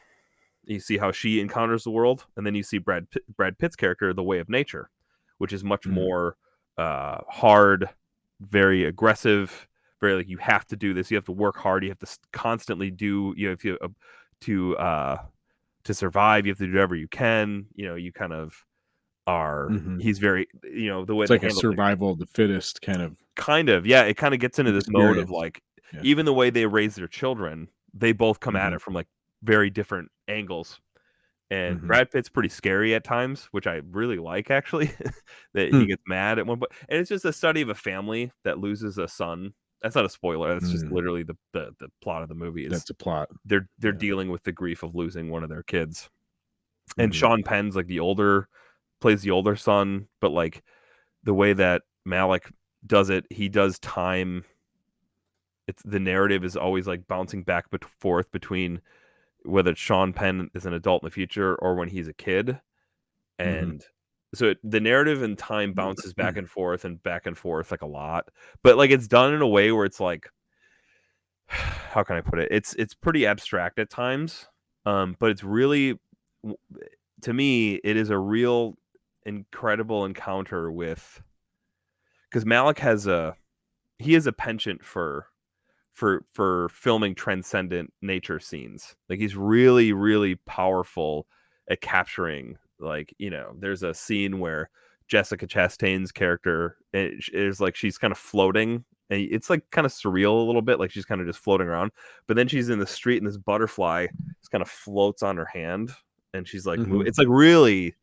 You see how she encounters the world, and then you see Brad Pitt's character, the way of nature, which is much
Mm.
more hard, very aggressive, very like you have to do this, you have to work hard, you have to constantly do, you know, if you to uh, to survive, you have to do whatever you can. You know, you kind of are.
Mhm.
He's very, the way
It's
they
like a
handle things.
survival of the fittest
Kind of, yeah. It kind of gets into this mode of
experience.
like,
Yeah.
even the way they raise their children, they both come at
Mhm,
it from like very different angles. And
mhm.
Brad Pitt's pretty scary at times, which I really like actually, that he
Hmm.
gets mad at one point. And it's just a study of a family that loses a son. That's not a spoiler. That's just
Mm.
literally the plot of the movie is
That's a plot.
they're
Yeah.
dealing with the grief of losing one of their kids. And
Mhm,
Sean Penn's like plays the older son, but like the way that Malik does it, he does time. It's the narrative is always like bouncing back but forth between whether Sean Penn is an adult in the future or when he's a kid.
mhm.
And so the narrative and time bounces back and forth like a lot, but like it's done in a way where it's like, how can I put it? It's pretty abstract at times, But it's really, to me, it is a real incredible encounter with, because Malik has a penchant for filming transcendent nature scenes. Like, he's really, really powerful at capturing, like, there's a scene where Jessica Chastain's character is like, she's kind of floating, and it's like kind of surreal a little bit, like she's kind of just floating around, but then she's in the street and this butterfly just kind of floats on her hand, and she's like moving. It's like really,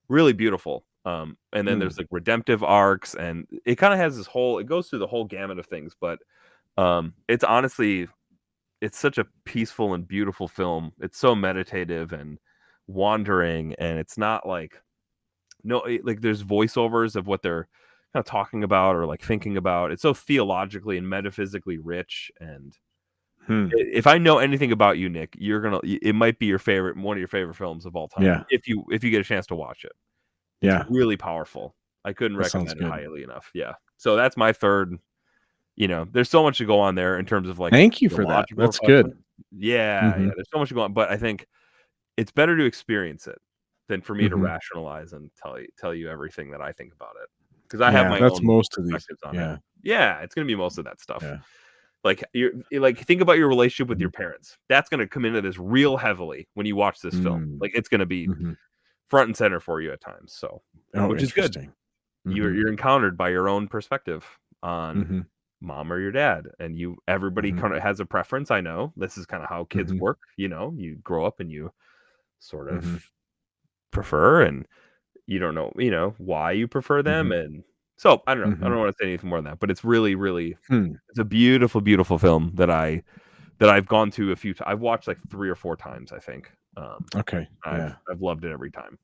really beautiful. And then there's like redemptive arcs, and it kind of has this whole, it goes through the whole gamut of things, but it's honestly, it's such a peaceful and beautiful film. It's so meditative and wandering, and it's not like, like there's voiceovers of what they're kind of talking about or like thinking about. It's so theologically and metaphysically rich. And if I know anything about you, Nick, it might be your favorite, one of your favorite films of all time.
Yeah.
If you get a chance to watch it. It's really powerful. I couldn't
That
recommend it highly enough. Yeah. So that's my third. There's so much to go on there in terms of like.
Thank you for that. That's good.
Yeah, yeah. There's so much to go on, but I think it's better to experience it than for me to rationalize and tell you everything that I think about it, because I have my own
most of these.
perspectives on it. Yeah, it's gonna be most of that stuff.
Yeah.
Like, think about your relationship with your parents. That's gonna come into this real heavily when you watch this film. Like, it's gonna be front and center for you at times. So, which is good. You're encountered by your own perspective on mom or your dad, and everybody kind of has a preference. I know this is kind of how kids work. You grow up and you sort of prefer, and you don't know why you prefer them, and so I don't know. I don't want to say anything more than that, but it's really, really, it's a beautiful, beautiful film that I've gone to a few times. I've watched like 3 or 4 times, I think.
Okay.
I've loved it every time.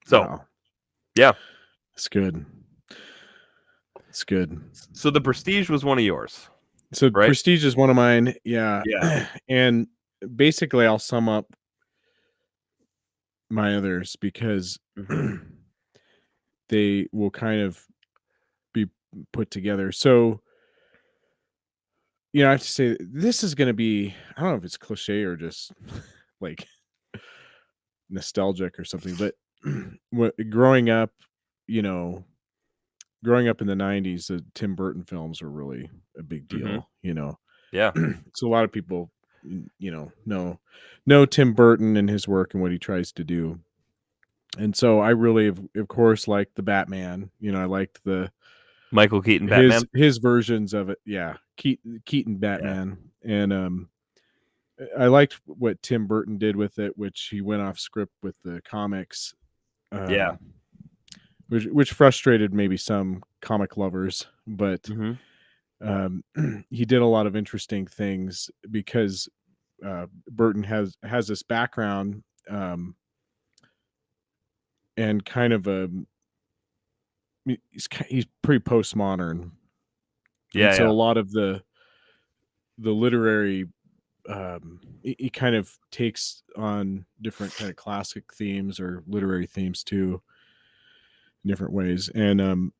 So,
yeah,
it's good. It's good.
So The Prestige was one of yours.
So
right?
Prestige is one of mine. Yeah.
Yeah.
And basically I'll sum up my others because they will kind of be put together. So, I have to say this is going to be, I don't know if it's cliche or just like nostalgic or something, but growing up in the 90s, the Tim Burton films were really a big deal,
Yeah.
So a lot of people, know Tim Burton and his work and what he tries to do. And so I really, of course, liked the Batman. I liked the
Michael Keaton Batman.
His versions of it. Yeah. Keaton Batman. Yeah. And I liked what Tim Burton did with it, which he went off script with the comics. Which frustrated maybe some comic lovers, but he did a lot of interesting things because Burton has this background and kind of he's pretty postmodern.
Yeah.
And so a lot of the literary he kind of takes on different kind of classic themes or literary themes too. Different ways. And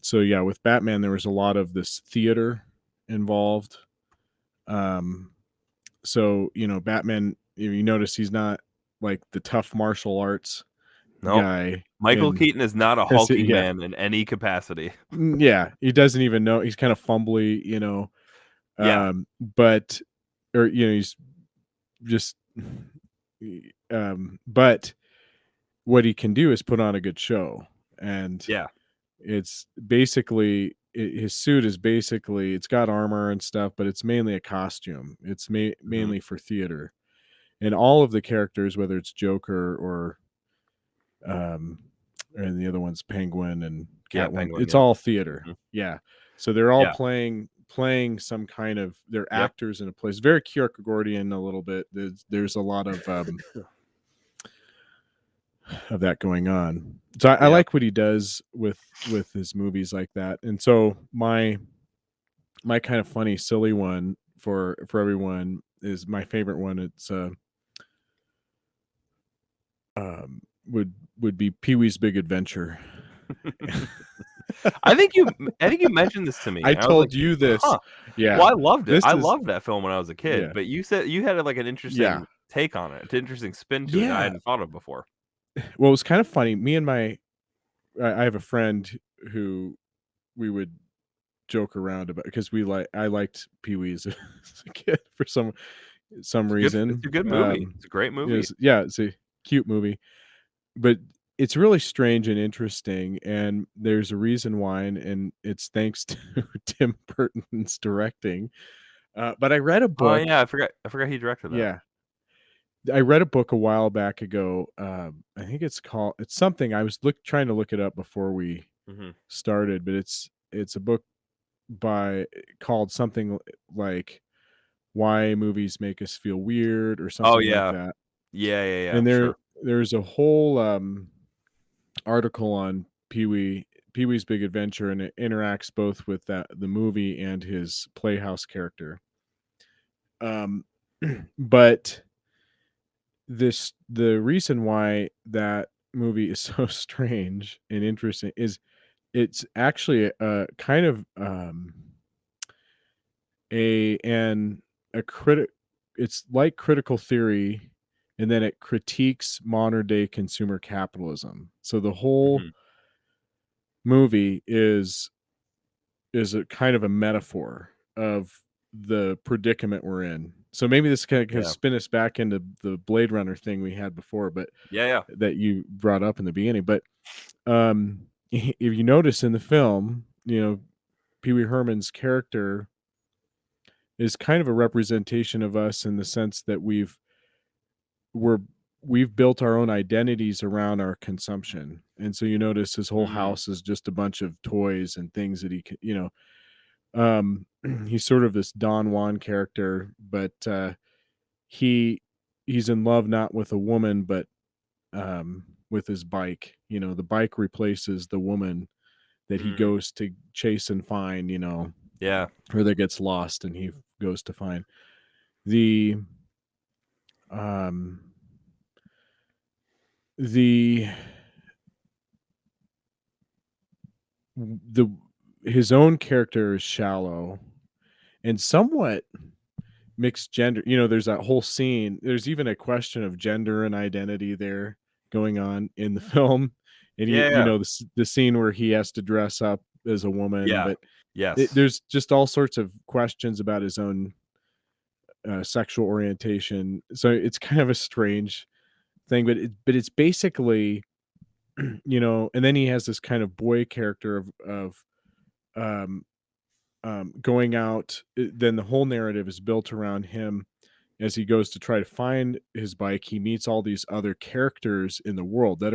so yeah, with Batman there was a lot of this theater involved. So Batman, you notice he's not like the tough martial arts guy.
Michael Keaton is not a hulking man in any capacity.
Yeah, he doesn't even know. He's kind of fumbly, but he's just but what he can do is put on a good show. And it's basically his suit is basically, it's got armor and stuff, but it's mainly a costume. It's mainly for theater. And all of the characters, whether it's Joker or and the other one's Penguin and Catwoman, it's all theater. Yeah. So they're all playing some kind of, they're actors in a place. Very Kierkegaardian a little bit. There's a lot of that going on. So I like what he does with his movies like that. And so my kind of funny, silly one for everyone is my favorite one. It's would be Pee-wee's Big Adventure.
I think you mentioned this to me,
I
and I was like,
told you this.
"Huh."
Yeah.
Well, I loved it.
This
I
is
loved that film when I was a kid,
yeah.
but you said you had, like, an
Yeah.
interesting take on it, an interesting spin to it that I
Yeah.
hadn't thought of before.
Well, it was kind of funny. Me and I have a friend who we would joke around about because I liked Pee-wee's as a kid for some
It's
reason.
a good movie. It's a great movie.
It's a cute movie, but it's really strange and interesting, and there's a reason why, and it's thanks to Tim Burton's directing. But I read a
Oh,
book.
yeah, I forgot he directed that.
Yeah. I read a book a while back ago. I think it's something I was trying to look it up before we
Mhm.
started, but it's a book by called something like Why Movies Make Us Feel Weird or
Oh,
something like
yeah.
that.
Yeah,
And
sure.
there's a whole article on Pee-wee's Big Adventure, and it interacts both with the movie and his Playhouse character. Um, but the reason why that movie is so strange and interesting is it's actually a kind of a an a critic it's like critical theory, and then it critiques modern day consumer capitalism. So the whole
Mhm.
movie is a kind of a metaphor of the predicament we're in. So maybe this can
Yeah.
spin us back into the Blade Runner thing we had before, but
Yeah.
that you brought up in the beginning. But if you notice in the film, Pee Wee Herman's character is kind of a representation of us in the sense that we're we've built our own identities around our consumption. And so you notice his whole
Mm.
house is just a bunch of toys and things that um he's sort of this Don Juan character, but he he's in love not with a woman but with his bike. The bike replaces the woman that he
Mm.
goes to chase and find,
Yeah.
or that gets lost and he goes to find. The um the the his own character is shallow and somewhat mixed gender. There's that whole scene. There's even a question of gender and identity there going on in the film. And
Yeah.
the scene where he has to dress up as a woman,
Yeah.
but
Yes.
there's just all sorts of questions about his own sexual orientation. So it's kind of a strange thing, but it's basically, and then he has this kind of boy character of um, going out. Then the whole narrative is built around him as he goes to try to find his bike. He meets all these other characters in the world that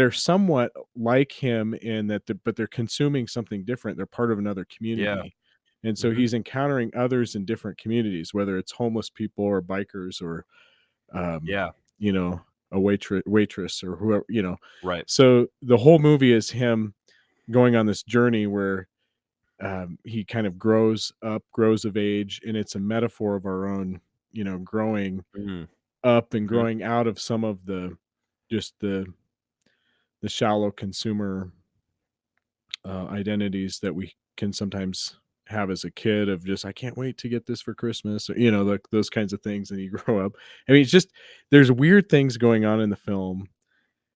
are somewhat like him in that, but they're consuming something different. They're part of another
Yeah.
community. And so
Mhm.
he's encountering others in different communities, whether it's homeless people or bikers or um,
Yeah.
you know, a waitress or whoever.
Right.
So the whole movie is him going on this journey where he kind of grows of age, and it's a metaphor of our own, growing
Mhm.
up and
Mhm.
growing out of some of just the shallow consumer identities that we can sometimes have as a kid of just I can't wait to get this for Christmas, or like those kinds of things, and you grow up. I mean, it's just there's weird things going on in the film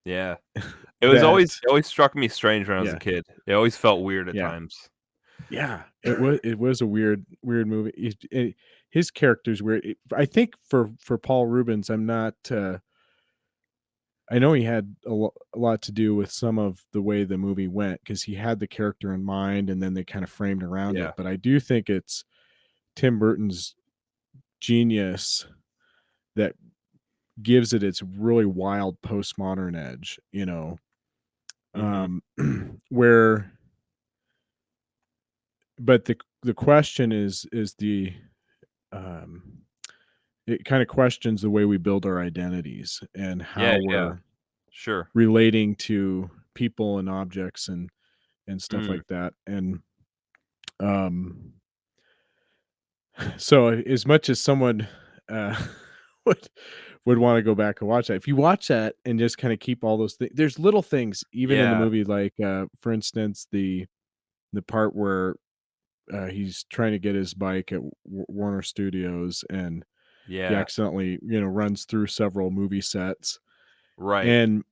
Yeah.
that
It always struck me strange when I was a
yeah,
kid. It always felt weird at
yeah,
times.
yeah. It was a weird movie. His character's weird. I think for Paul Rubens, I'm not. I know he had a lot to do with some of the way the movie went because he had the character in mind and then they kind of framed around
Yeah.
it. But I do think it's Tim Burton's genius that gives it its really wild postmodern edge,
Mhm.
um, where, but the question is um, it kind of questions the way we build our identities and
Yeah,
how
yeah.
we're
Sure.
relating to people and objects and stuff
Mm.
like that. And um so as much as someone uh would would want to go back and watch that. If you watch that and just kind of keep all those things, there's little things even in the
Yeah.
movie, like for instance, the part where he's trying to get his bike at Warner Studios, and he
Yeah.
accidentally, runs through several movie sets.
Right.
And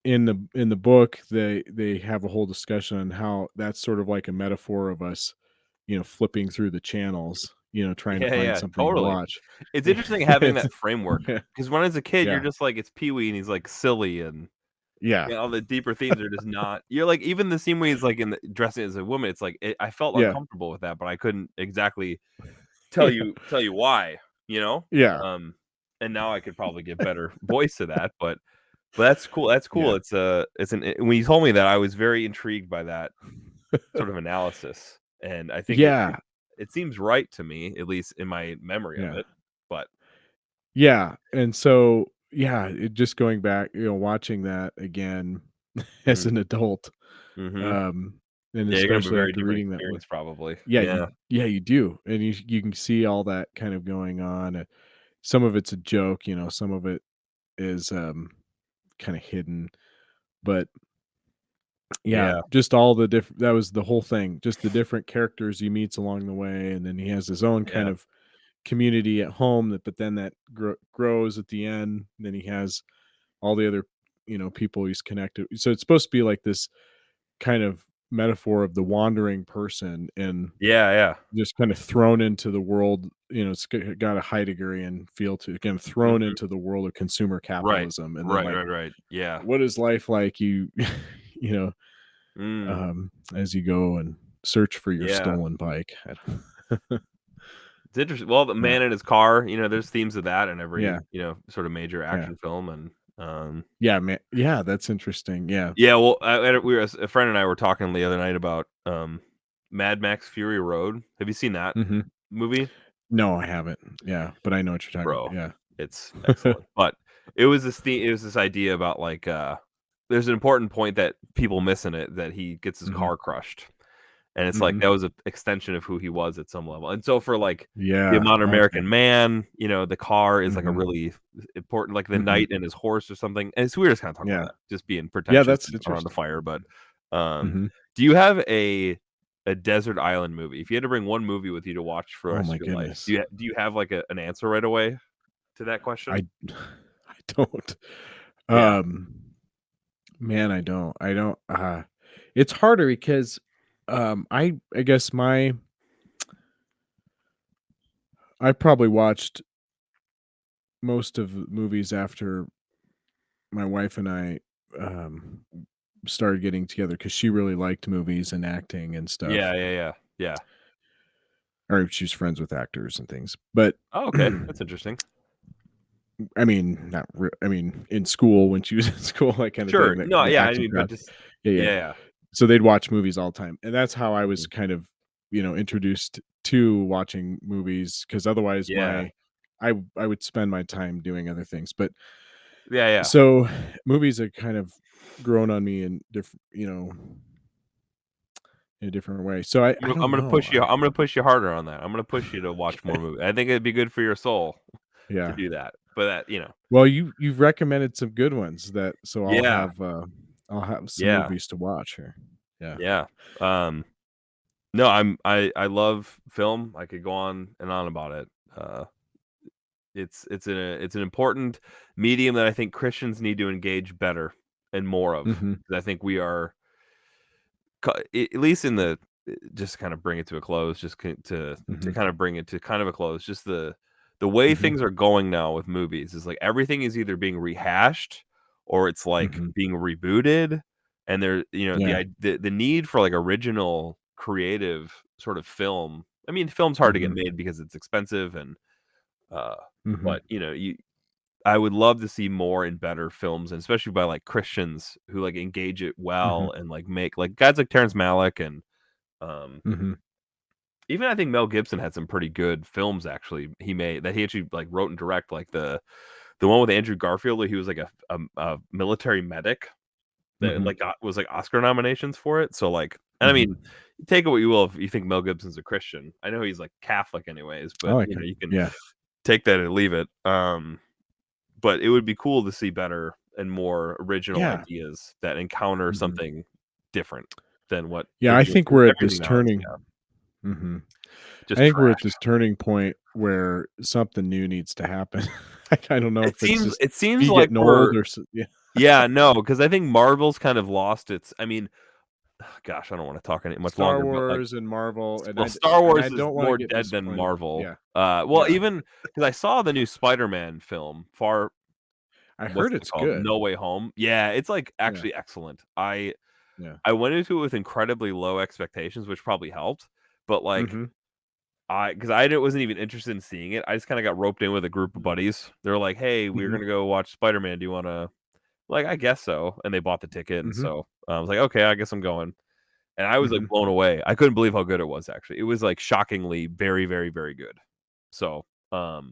in the book, they have a whole discussion on how that's sort of like a metaphor of us, flipping through the channels, trying to
Yeah,
find
yeah,
something to
totally.
watch.
It's interesting having
It's
that framework
yeah,
because when I was a kid, you're
yeah,
just like, it's Pee-wee and he's like silly and
yeah,
all the deeper themes are just not. You're like, even the scene where he's like in the dressing as a woman, it's like I felt
yeah,
uncomfortable with that, but I couldn't exactly tell
yeah,
you why, you know?
yeah,
Um, and now I could probably give better voice to that, but that's cool. That's cool.
yeah.
It's an when you told me that, I was very intrigued by that sort of analysis, and I think
Yeah,
it seems right to me, at least in my memory of
yeah,
it. But
yeah, and so, yeah, it just going back, watching that again as
mm,
an adult,
mhm.
um, and
Yeah, you're gonna have a
especially
very
after
different
reading that one.
experience probably.
Yeah,
Yeah.
you do, and you can see all that kind of going on. Some of it's a joke, some of it is, kinda hidden, but yeah,
Yeah.
just all the different that was the whole thing, just the different characters he meets along the way, and then he has his own kind
Yeah.
of community at home that but then that grows at the end, then he has all the other, people he's connected, so it's supposed to be like this kind of metaphor of the wandering person and
Yeah, yeah.
just kind of thrown into the world, it's got a Heideggerian feel to it, again, thrown
Mhm.
into the world of consumer
Right.
capitalism, and then,
Right,
like,
right, right. Yeah.
what is life like you know,
Mm.
as you go and search for your
Yeah.
stolen bike.
It's interesting. Well, the
Yeah,
man in his car, there's themes of that in every,
yeah,
sort of major
yeah,
action film and,
yeah, man, yeah, that's interesting, yeah.
yeah, well, we were a friend and I were talking the other night about, Mad Max Fury Road. Have you seen that
Mhm.
movie?
No, I haven't. Yeah, but I know what you're talking
Bro,
about,
it's
yeah.
excellent. But it was this idea about, like, there's an important point that people miss in it that he gets his
Mhm,
car crushed. And it's like
mhm.
that was an extension of who he was at some level. And so for, like, the
Yeah,
modern
okay.
American man, the car is, like, a
Mhm,
really important like, the
mhm.
knight and his horse or something. And it's weird to kinda talk about
Yeah.
that, just being
Yeah,
pretentious
that's
and around the
interesting.
fire, but, um,
Mhm.
do you have a desert island movie? If you had to bring one movie with you to watch for the
Oh
rest
my
of your life,
goodness.
do you have, like, an answer right away to that
I
question?
I don't.
Yeah.
Um, man, I don't, it's harder because, I guess I probably watched most of the movies after my wife and I, um, started getting together because she really liked movies and acting and
Yeah,
stuff,
yeah, yeah. Yeah.
or she's friends with actors and things, but
Oh, okay. That's interesting.
I mean, not rea I mean, in school, when she was in school, that kinda
Sure.
thing,
No,
the
yeah, I
acting
mean, but
crowd.
just
Yeah, yeah.
yeah, yeah.
So they'd watch movies all the time, and that's how I was
Mhm.
kind of, introduced to watching movies. Because otherwise
Yeah.
I would spend my time doing other things, but
Yeah, yeah.
so movies have kind of grown on me in in a different way. So I don't know,
I'm gonna push you harder on that. I'm gonna push you to watch more movies. I think it'd be good for your soul to
yeah.
do that. But that.
Well, you've recommended some good ones that so
Yeah,
I'll have some
yeah,
movies to watch here. Yeah.
yeah. Um, no, I love film. I could go on and on about it. Uh, it's an important medium that I think Christians need to engage better and more of.
Mhm,
'Cause I think we are at least in the just kind of bring it to a close, just to
mhm,
kind of bring it to kind of a close. Just the way
mhm,
things are going now with movies is like everything is either being rehashed or it's like
mhm.
being rebooted, and there
Yeah.
the need for like original creative sort of film. I mean, film's hard to get
Mhm,
made because it's expensive and uh,
mhm,
but you I would love to see more and better films, and especially by, like, Christians who, like, engage it
mhm,
well and, like, make like, guys like Terence Malik and, um,
mhm,
even I think Mel Gibson had some pretty good films actually he made that he actually, like, wrote and direct, like, the one with Andrew Garfield where he was, like, a military medic that,
mhm,
like, got was, like, Oscar nominations for it, so, like and I mean,
mhm.
take it what you will if you think Mel Gibson's a Christian. I know he's, like, Catholic anyways,
I
but,
like him.
you can
Yeah.
take that or leave it, but it would be cool to see better and more original
Yeah.
ideas that encounter something different than what.
Yeah, I think we're at this turning.
Yeah.
I think we're at this turning point where something new needs to happen. I don't know if it's just
it seems
me
like
getting old or
yeah, no, because I think Marvel's kind of lost its. I mean, gosh, I don't want to talk any much
Star
longer.
Wars and Marvel, and
Star Wars
I
is
don't
more
get
dead than
disappointed.
Marvel.
Yeah.
Even because I saw the new Spider-Man film,
I heard it's good.
No Way Home. Yeah, it's like actually excellent. I went into it with incredibly low expectations, which probably helped. But like, because I wasn't even interested in seeing it. I just kind of got roped in with a group of buddies. They were like, "Hey, we're gonna go watch Spider-Man. Do you want to?" Like, I guess so. And they bought the ticket, and so I was like, "Okay, I guess I'm going." And I was like blown away. I couldn't believe how good it was. Actually, it was like shockingly very, very, very good. So, but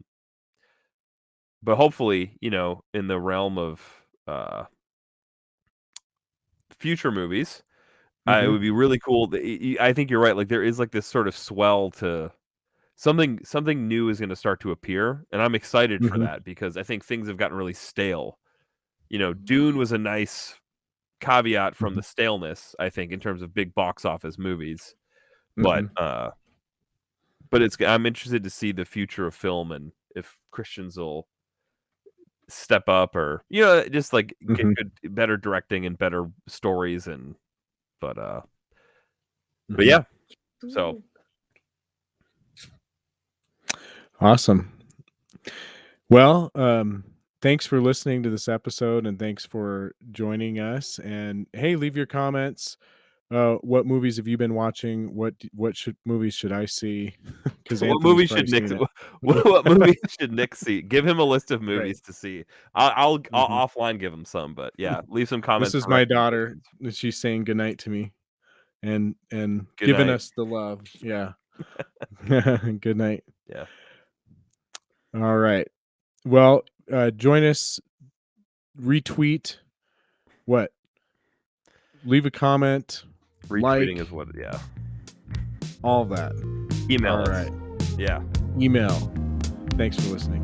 hopefully, in the realm of future movies, it would be really cool. I think you're right. Like, there is like this sort of swell to something new is going to start to appear, and I'm excited for that because I think things have gotten really stale. Dune was a nice caveat from the staleness, I think, in terms of big box office movies. But I'm interested to see the future of film and if Christians will step up or just like get good, better directing and better stories but yeah. So
awesome. Well, thanks for listening to this episode, and thanks for joining us. And hey, leave your comments. What movies have you been watching? What movies should I see? Because
what
Anthony's
movie
probably
should Nick
seen it.
what movie should Nick see? Give him a list of movies
Right.
to see. I'll offline give him some, but yeah, leave some comments.
This is my daughter. She's saying goodnight to me and giving us the love. Yeah. Good night.
Yeah.
All right. Well, join us. Retweet. What? Leave a comment.
Retweeting is what. Yeah.
All that.
Email
all
us.
Right.
Yeah.
Email. Thanks for listening.